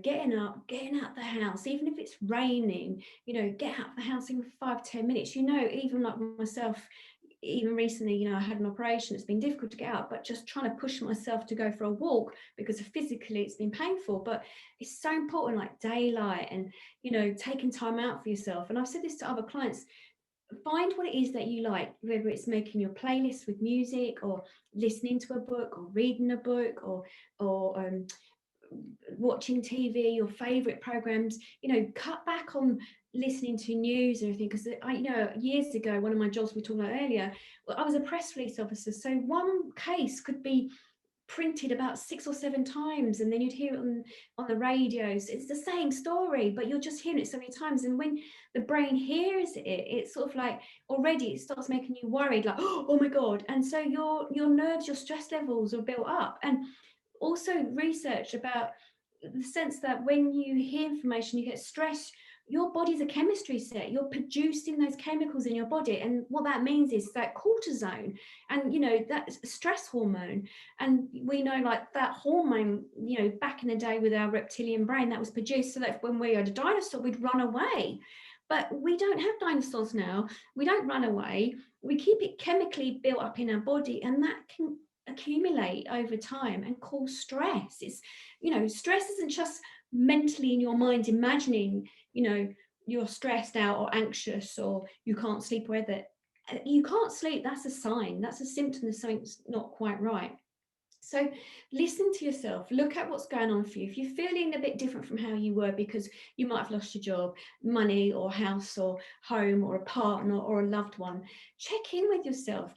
getting out the house, even if it's raining, get out the house even for 5-10 minutes, even like myself, even recently, I had an operation, it's been difficult to get out, but just trying to push myself to go for a walk, because physically it's been painful. But it's so important, like daylight and, taking time out for yourself. And I've said this to other clients, find what it is that you like, whether it's making your playlist with music, or listening to a book, or reading a book, or watching TV, your favorite programs. Cut back on listening to news and everything, because years ago, one of my jobs we talked about earlier, I was a press release officer, so one case could be printed about 6 or 7 times, and then you'd hear it on the radios. It's the same story, but you're just hearing it so many times, and when the brain hears it, it's sort of like, already it starts making you worried, like, oh my god. And so your nerves, your stress levels are built up. And also research about the sense that when you hear information, you get stress, your body's a chemistry set, you're producing those chemicals in your body, and what that means is that cortisone, and that's stress hormone. And we know, like, that hormone, back in the day with our reptilian brain, that was produced so that when we had a dinosaur, we'd run away. But we don't have dinosaurs now, we don't run away, we keep it chemically built up in our body, and that can accumulate over time and cause stress. It's, stress isn't just mentally in your mind imagining, you're stressed out or anxious, or you can't sleep, or whether you can't sleep, that's a sign, that's a symptom that something's not quite right. So listen to yourself, look at what's going on for you. If you're feeling a bit different from how you were because you might have lost your job, money, or house, or home, or a partner, or a loved one, check in with yourself,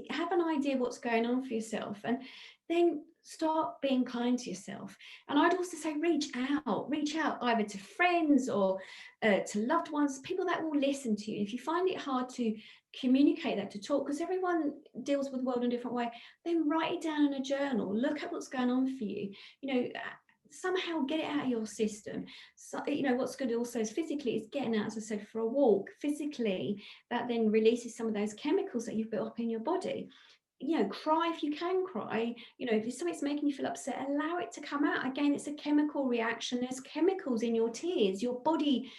have an idea what's going on for yourself, and then start being kind to yourself. And I'd also say reach out either to friends or to loved ones, people that will listen to you. If you find it hard to communicate that, to talk, because everyone deals with the world in a different way, then write it down in a journal, look at what's going on for you, somehow get it out of your system. So what's good also is physically, is getting out, as I said, for a walk. Physically, that then releases some of those chemicals that you've built up in your body. Cry if you can cry. If something's making you feel upset, allow it to come out. Again, it's a chemical reaction. There's chemicals in your tears. Your body,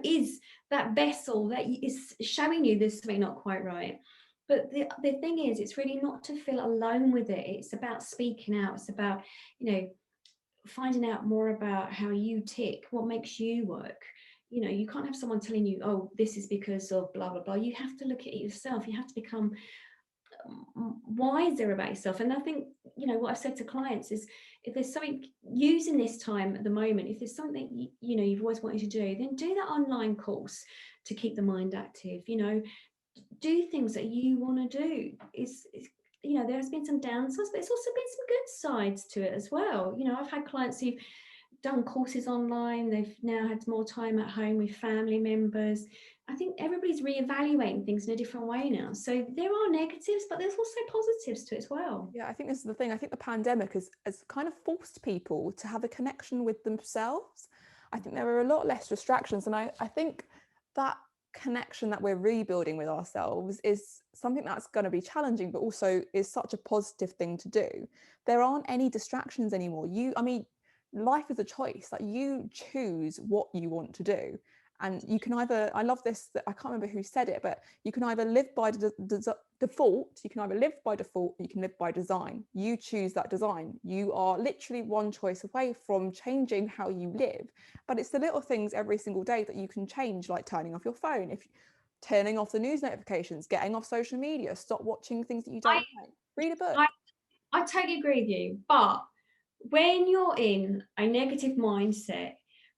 is that vessel that is showing you there's something not quite right. But the thing is, it's really not to feel alone with it. It's about speaking out. It's about, finding out more about how you tick, what makes you work. You can't have someone telling you, oh, this is because of blah, blah, blah. You have to look at it yourself. You have to become wiser about yourself. And I think, you know, what I've said to clients is, if there's something using this time at the moment, if there's something you know you've always wanted to do, then do that online course to keep the mind active. You know, do things that you want to do. Is you know, there's been some downsides, but it's also been some good sides to it as well. You know, I've had clients who've done courses online, they've now had more time at home with family members. I think everybody's reevaluating things in a different way now. So there are negatives, but there's also positives to it as well. Yeah, I think this is the thing. I think the pandemic has kind of forced people to have a connection with themselves. I think there are a lot less distractions. And I think that connection that we're rebuilding with ourselves is something that's going to be challenging, but also is such a positive thing to do. There aren't any distractions anymore. I mean, life is a choice. Like, you choose what you want to do. And you can either, I love this, that I can't remember who said it, but you can either live by default, you can either live by default, or you can live by design. You choose that design. You are literally one choice away from changing how you live. But it's the little things every single day that you can change, like turning off your phone, turning off the news notifications, getting off social media, stop watching things that you don't like, read a book. I totally agree with you, but when you're in a negative mindset,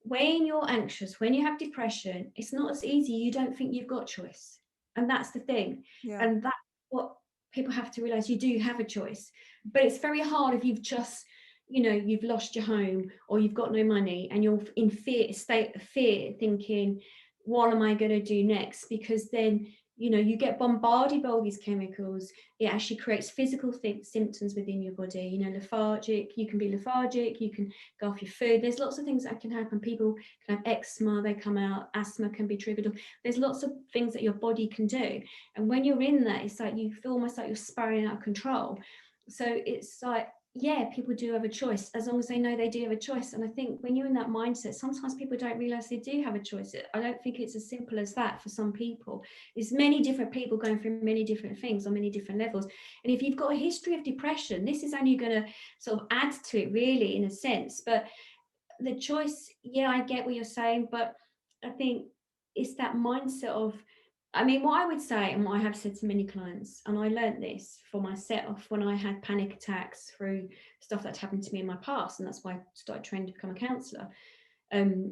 when you're anxious, when you have depression, it's not as easy. You don't think you've got choice. And that's the thing. Yeah. And that's what people have to realize. You do have a choice. But it's very hard if you've just, you know, you've lost your home or you've got no money and you're in fear, state of fear, thinking, what am I going to do next? Because then, you know, you get bombarded by all these chemicals. It actually creates physical symptoms within your body. You know, you can be lethargic, you can go off your food. There's lots of things that can happen. People can have eczema, they come out, asthma can be triggered. There's lots of things that your body can do. And when you're in that, it's like you feel almost like you're spiraling out of control. So it's like, yeah, people do have a choice as long as they know they do have a choice. And I think when you're in that mindset, sometimes people don't realize they do have a choice. I don't think it's as simple as that for some people. There's many different people going through many different things on many different levels. And if you've got a history of depression, this is only going to sort of add to it, really, in a sense. But the choice, yeah, I get what you're saying, but I think it's that mindset of, I mean, what I would say, and what I have said to many clients, and I learned this for myself when I had panic attacks through stuff that happened to me in my past, and that's why I started training to become a counsellor,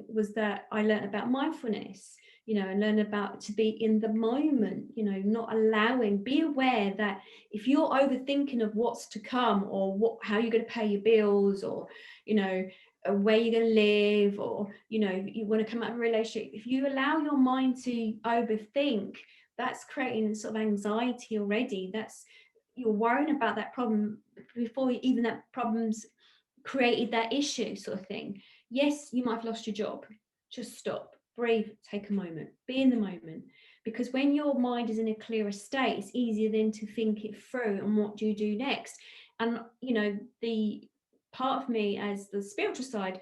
was that I learned about mindfulness, you know, and learn about to be in the moment, you know, not allowing, be aware that if you're overthinking of what's to come or how you're going to pay your bills or, you know, where you're going to live, or, you know, you want to come out of a relationship, if you allow your mind to overthink, that's creating sort of anxiety already. That's, you're worrying about that problem before even that problem's created that issue, sort of thing. Yes, you might have lost your job. Just stop, breathe, take a moment, be in the moment. Because when your mind is in a clearer state, it's easier then to think it through and what do you do next. And, you know, the part of me as the spiritual side,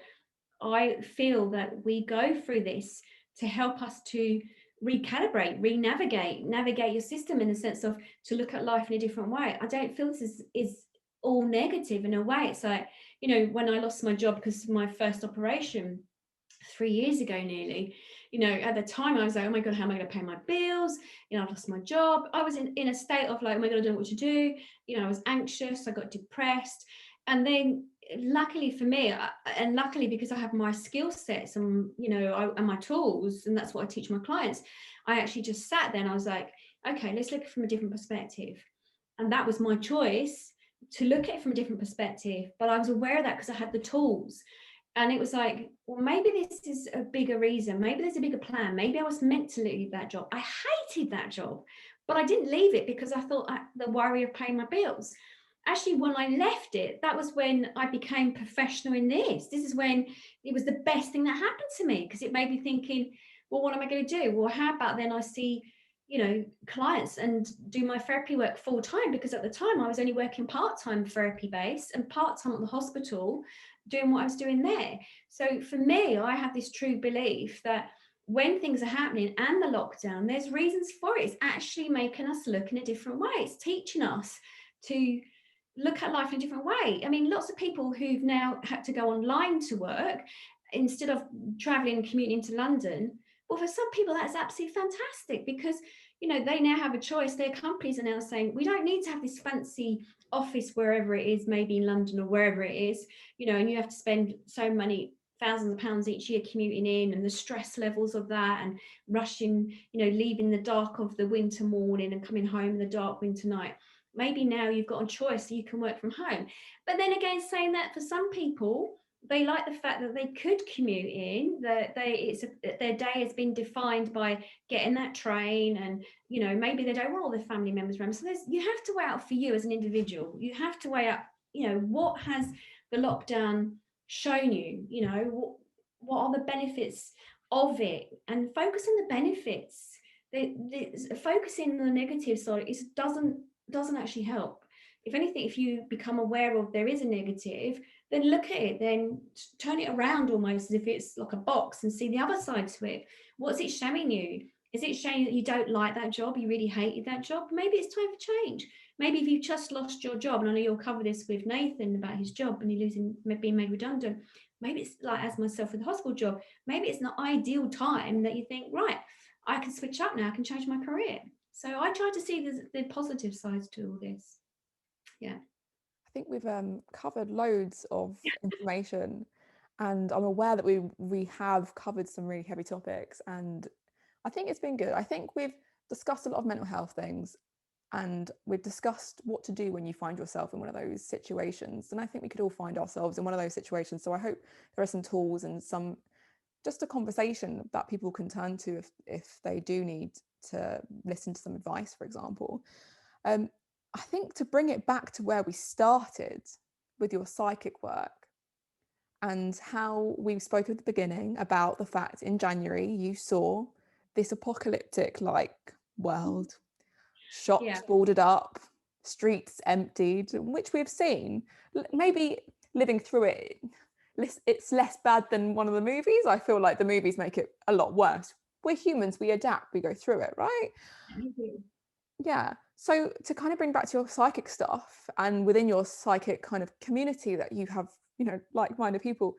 I feel that we go through this to help us to recalibrate, navigate your system in the sense of to look at life in a different way. I don't feel this is all negative in a way. It's like, you know, when I lost my job because of my first operation 3 years ago nearly, you know, at the time I was like, oh my God, how am I going to pay my bills? You know, I lost my job. I was in a state of like, oh my God, I don't know what to do. You know, I was anxious, I got depressed. And then luckily for me, and luckily because I have my skill sets and, you know, and my tools, and that's what I teach my clients, I actually just sat there and I was like, okay, let's look at it from a different perspective. And that was my choice, to look at it from a different perspective. But I was aware of that because I had the tools. And it was like, well, maybe this is a bigger reason. Maybe there's a bigger plan. Maybe I was meant to leave that job. I hated that job, but I didn't leave it because I thought the worry of paying my bills. Actually, when I left it, that was when I became professional in this. This is when it was the best thing that happened to me, because it made me thinking, well, what am I going to do? Well, how about then I see, you know, clients and do my therapy work full time, because at the time I was only working part-time therapy based and part-time at the hospital doing what I was doing there. So for me, I have this true belief that when things are happening and the lockdown, there's reasons for it. It's actually making us look in a different way. It's teaching us to look at life in a different way. I mean, lots of people who've now had to go online to work instead of traveling and commuting to London, Well, for some people, that's absolutely fantastic because, you know, they now have a choice. Their companies are now saying, we don't need to have this fancy office wherever it is, maybe in London or wherever it is, you know, and you have to spend so many thousands of pounds each year commuting in, and the stress levels of that, and rushing, you know, leaving the dark of the winter morning and coming home in the dark winter night. Maybe now you've got a choice, so you can work from home. But then again, saying that, for some people, they like the fact that they could commute in, that their day has been defined by getting that train, and, you know, maybe they don't want all their family members around. So you have to weigh out for you as an individual. You have to weigh out, you know, what has the lockdown shown you, you know, what are the benefits of it, and focus on the benefits. Focusing on the negative side doesn't actually help. If anything, if you become aware of there is a negative, then look at it, then turn it around almost as if it's like a box, and see the other side to it. What's it showing you? Is it showing that you don't like that job? You really hated that job? Maybe it's time for change. Maybe if you just lost your job, and I know you'll cover this with Nathan about his job and he being made redundant. Maybe it's like, as myself with the hospital job, maybe it's an ideal time that you think, right, I can switch up now, I can change my career. So I try to see the positive sides to all this. Yeah. I think we've covered loads of information, and I'm aware that we have covered some really heavy topics, and I think it's been good. I think we've discussed a lot of mental health things, and we've discussed what to do when you find yourself in one of those situations. And I think we could all find ourselves in one of those situations. So I hope there are some tools and just a conversation that people can turn to if they do need to listen to some advice, for example. I think to bring it back to where we started with your psychic work, and how we spoke at the beginning about the fact in January you saw this apocalyptic like world, shops boarded up, streets emptied, which we've seen. Maybe living through it, it's less bad than one of the movies. I feel like the movies make it a lot worse. We're humans, we adapt, we go through it, right? Yeah. So to kind of bring back to your psychic stuff, and within your psychic kind of community that you have, you know, like-minded people,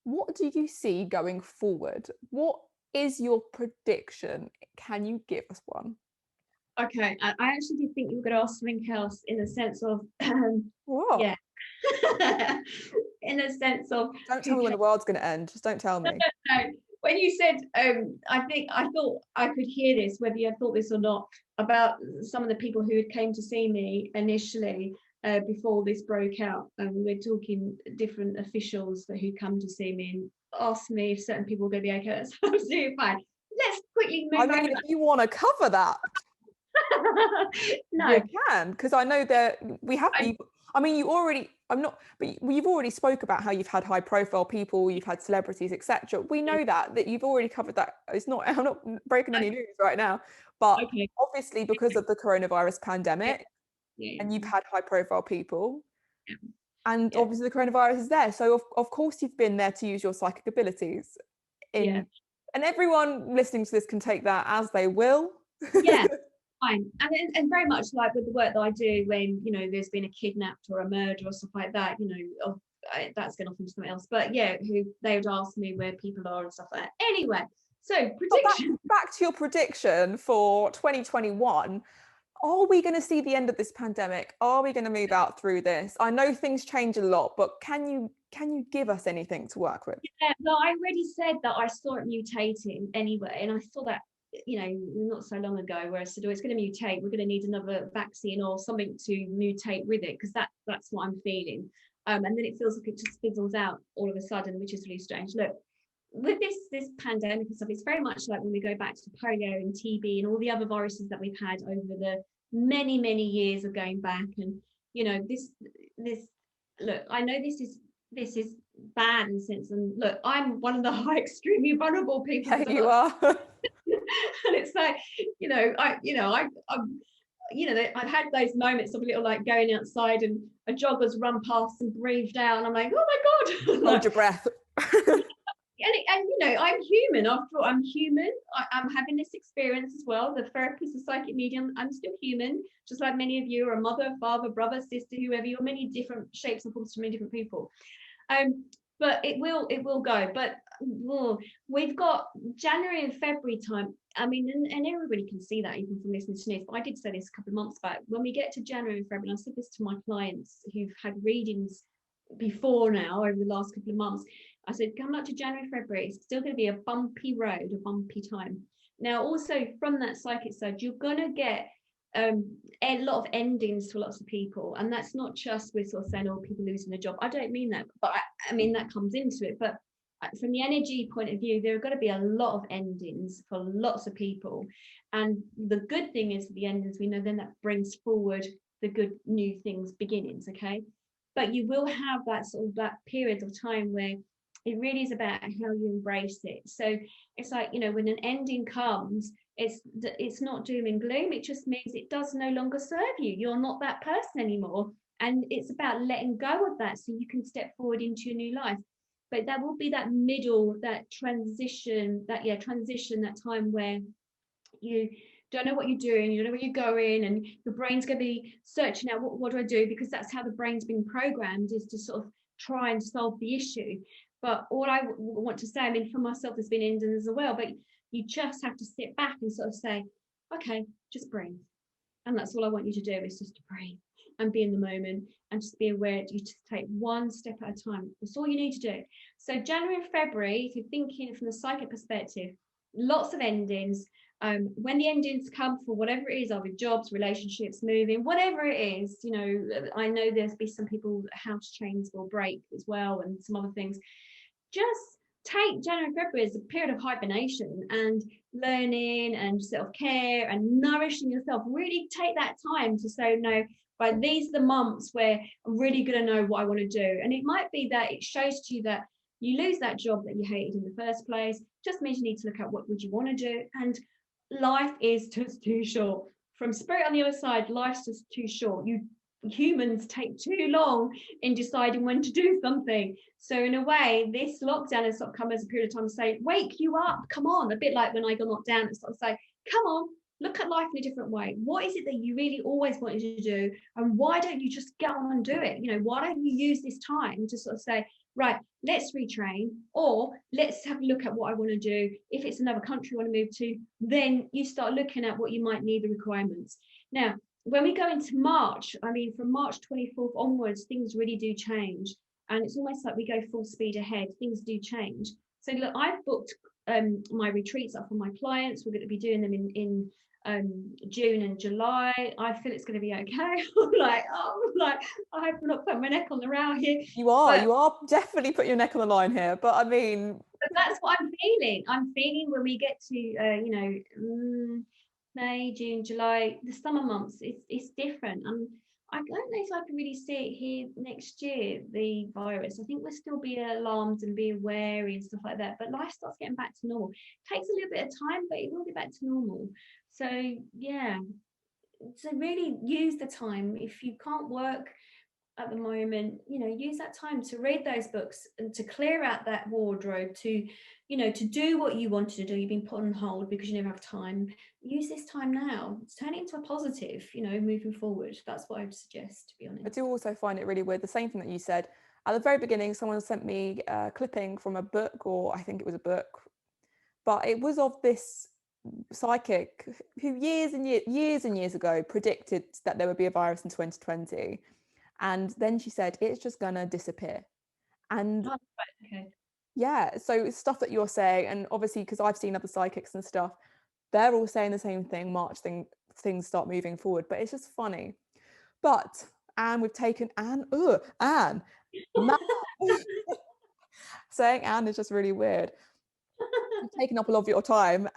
what do you see going forward? What is your prediction? Can you give us one? Okay, I actually did think you were going to ask something else, in the sense of, What? yeah, in the sense of, Don't tell me when the world's going to end. Just don't tell me. No. When you said, I thought I could hear this, whether you had thought this or not, about some of the people who had came to see me initially before this broke out. And we're talking different officials who'd come to see me and asked me if certain people were going to be okay. That's absolutely fine. Let's quickly move I mean, if you want to cover that, no, you can, because I know that we have people. I mean, you've already spoke about how you've had high profile people, you've had celebrities, etc. We know that you've already covered that. I'm not breaking any news right now, but obviously because of the coronavirus pandemic, and you've had high profile people, and obviously the coronavirus is there. So of course you've been there to use your psychic abilities and everyone listening to this can take that as they will. Yeah. Fine. And very much like with the work that I do, when, you know, there's been a kidnapped or a murder or stuff like that, you know, that's going off into something else. But yeah, who they would ask me where people are and stuff like that. Anyway, so prediction. Back to your prediction for 2021. Are we going to see the end of this pandemic? Are we going to move out through this? I know things change a lot, but can you give us anything to work with? Yeah, well, I already said that I saw it mutating anyway, and I saw that, you know, not so long ago, where I said, oh, it's going to mutate, we're going to need another vaccine or something to mutate with it, because that's what I'm feeling. And then it feels like it just fizzles out all of a sudden, which is really strange. Look, with this pandemic and stuff, it's very much like when we go back to polio and TB and all the other viruses that we've had over the many years of going back. And, you know, this look, I know this is bad in a sense, and look, I'm one of the extremely vulnerable people. Yeah, you are. And it's like, I've had those moments of little, like, going outside and a jogger's run past and breathed out, and I'm like, oh my god. Hold your breath. And you know, I'm human. After all, I'm human. I'm having this experience as well. The therapist, the psychic medium, I'm still human, just like many of you are, a mother, father, brother, sister, whoever. You're many different shapes and forms to many different people. But it will go. But we've got January and February time. I mean, and everybody can see that even from listening to news. But I did say this a couple of months back. When we get to January and February, and I said this to my clients who've had readings before now over the last couple of months, I said, come up to January, February, it's still going to be a bumpy road, a bumpy time. Now, also from that psychic side, you're going to get a lot of endings for lots of people, and that's not just with sort of saying, oh, people losing their job. I don't mean that, but I mean that comes into it. But from the energy point of view, there are going to be a lot of endings for lots of people, and the good thing is the endings, we know then that brings forward the good new things, beginnings. Okay, but you will have that sort of that period of time where it really is about how you embrace it. So it's like, you know, when an ending comes, it's not doom and gloom. It just means it does no longer serve you. You're not that person anymore, and it's about letting go of that so you can step forward into your new life. But there will be that middle, that transition, that time where you don't know what you're doing, you don't know where you're going, and your brain's going to be searching out what do I do, because that's how the brain's been programmed, is to sort of try and solve the issue. But all I want to say, I mean, for myself, there's been endings as well, but you just have to sit back and sort of say, okay, just breathe. And that's all I want you to do, is just to breathe and be in the moment, and just be aware that you just take one step at a time. That's all you need to do. So January and February, if you're thinking from the psychic perspective, lots of endings. When the endings come for whatever it is, either jobs, relationships, moving, whatever it is, you know, I know there's be some people house chains will break as well, and some other things. Just take January and February as a period of hibernation and learning and self-care and nourishing yourself. Really take that time to say, no, but these are the months where I'm really going to know what I want to do. And it might be that it shows to you that you lose that job that you hated in the first place. Just means you need to look at what would you want to do. And life is just too short. From Spirit on the other side, life's just too short. Humans take too long in deciding when to do something. So in a way, this lockdown has sort of come as a period of time to say, wake you up, come on. A bit like when I got knocked down, it's sort of say, come on, look at life in a different way. What is it that you really always wanted to do? And why don't you just get on and do it? You know, why don't you use this time to sort of say, right, let's retrain, or let's have a look at what I want to do. If it's another country you want to move to, then you start looking at what you might need, the requirements. Now, when we go into March, I mean, from March 24th onwards, things really do change. And it's almost like we go full speed ahead. Things do change. So look, I've booked my retreats up for my clients. We're going to be doing them in June and July. I feel it's going to be okay. I hope I'm not putting my neck on the rail here. You are definitely putting your neck on the line here. But I mean, but that's what I'm feeling. I'm feeling when we get to May, June, July, the summer months, it's different. And I don't know if I can really see it here next year, the virus. I think we'll still be alarmed and be wary and stuff like that. But life starts getting back to normal. It takes a little bit of time, but it will get back to normal. So yeah. So really use the time. If you can't work at the moment, you know, use that time to read those books and to clear out that wardrobe, to, you know, to do what you wanted to do. You've been put on hold because you never have time. Use this time now, turn it into a positive, you know, moving forward. That's what I'd suggest, to be honest. I do also find it really weird, the same thing that you said at the very beginning. Someone sent me a clipping from a book, or I think it was a book, but it was of this psychic who years and years ago predicted that there would be a virus in 2020, and then she said it's just gonna disappear. And okay. Yeah, so stuff that you're saying, and obviously because I've seen other psychics and stuff, they're all saying the same thing. March things start moving forward, but it's just funny. But Anne, we've taken Anne. Anne. Saying Anne is just really weird. We've taken up a lot of your time,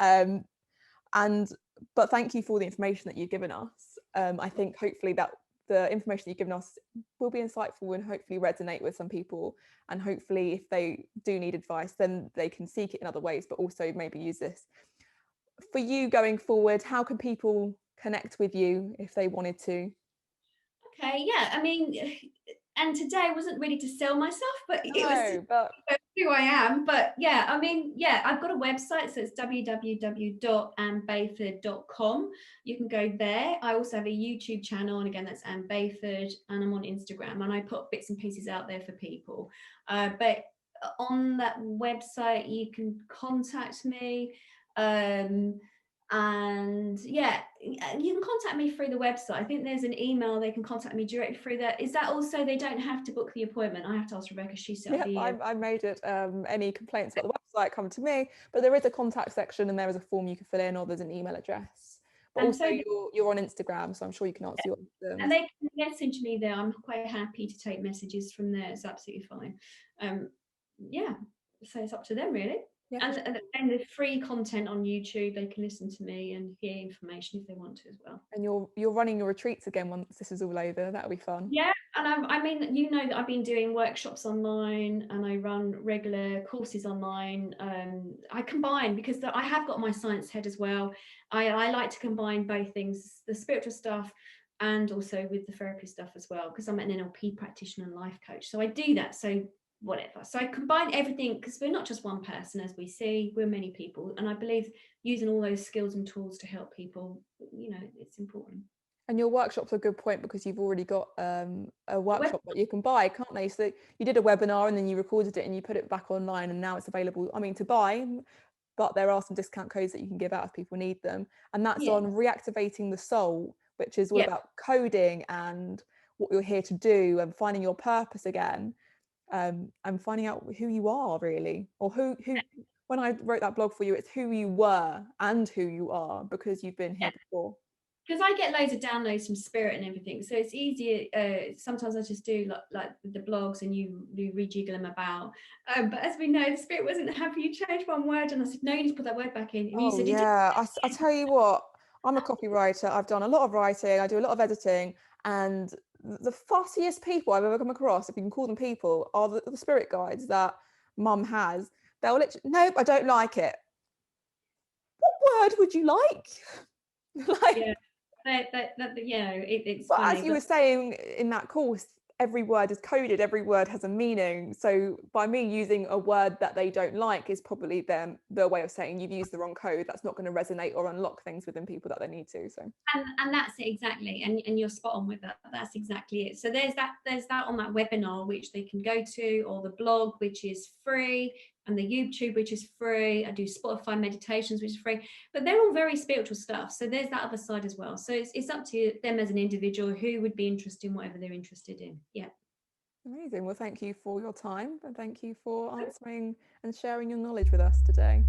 but thank you for all the information that you've given us. I think hopefully that the information that you've given us will be insightful and hopefully resonate with some people. And hopefully if they do need advice, then they can seek it in other ways, but also maybe use this. For you going forward, how can people connect with you if they wanted to? Okay, yeah, I mean, and today I wasn't ready to sell myself, but it was who I am. But yeah, I mean, yeah, I've got a website, so it's www.annebayford.com. You can go there. I also have a YouTube channel, and again, that's Anne Bayford, and I'm on Instagram, and I put bits and pieces out there for people. But on that website you can contact me. And yeah, you can contact me through the website. I think there's an email they can contact me directly through that. Is that also, they don't have to book the appointment? I have to ask Rebecca, she set up Yep, the I made it. Any complaints about the website come to me, but there is a contact section and there is a form you can fill in, or there's an email address. But and also so you're on Instagram, so I'm sure you can answer your and they can message me there. I'm quite happy to take messages from there. It's absolutely fine. Yeah, so it's up to them really. Yeah, And the free content on YouTube, they can listen to me and hear information if they want to as well. and you're running your retreats again once this is all over. That'll be fun. Yeah, and I mean, you know that I've been doing workshops online and I run regular courses online. I combine, because I have got my science head as well. I like to combine both things, the spiritual stuff and also with the therapy stuff as well, because I'm an NLP practitioner and life coach. So I do that. So whatever. So I combine everything, because we're not just one person, as we see, we're many people. And I believe using all those skills and tools to help people, you know, it's important. And your workshop's a good point, because you've already got a workshop that you can buy, can't they? So you did a webinar and then you recorded it and you put it back online, and now it's available, I mean, to buy, but there are some discount codes that you can give out if people need them. And that's Yeah. on reactivating the soul, which is all Yeah. about coding and what you're here to do and finding your purpose again, and finding out who you are really, or who when I wrote that blog for you, it's who you were and who you are, because you've been here before. Because I get loads of downloads from Spirit and everything, so it's easier. Sometimes I just do like the blogs and you rejiggle them about. But as we know, the Spirit wasn't happy. You changed one word, and I said, no, you need to put that word back in. And you said, Yeah, I tell you what, I'm a copywriter. I've done a lot of writing. I do a lot of editing, and the fussiest people I've ever come across, if you can call them people, are the spirit guides that Mum has. They'll literally, nope, I don't like it. What word would you like? Like, yeah, it's but funny, as you were saying in that course, every word is coded, every word has a meaning. So by me using a word that they don't like is probably their way of saying you've used the wrong code. That's not going to resonate or unlock things within people that they need to. So and that's it exactly, and you're spot on with that. That's exactly it. So there's that on that webinar which they can go to, or the blog which is free, and the YouTube which is free. I do Spotify meditations which is free, but they're all very spiritual stuff. So there's that other side as well. So it's up to them as an individual who would be interested in whatever they're interested in. Yeah. amazing. Well, thank you for your time, and thank you for answering and sharing your knowledge with us today.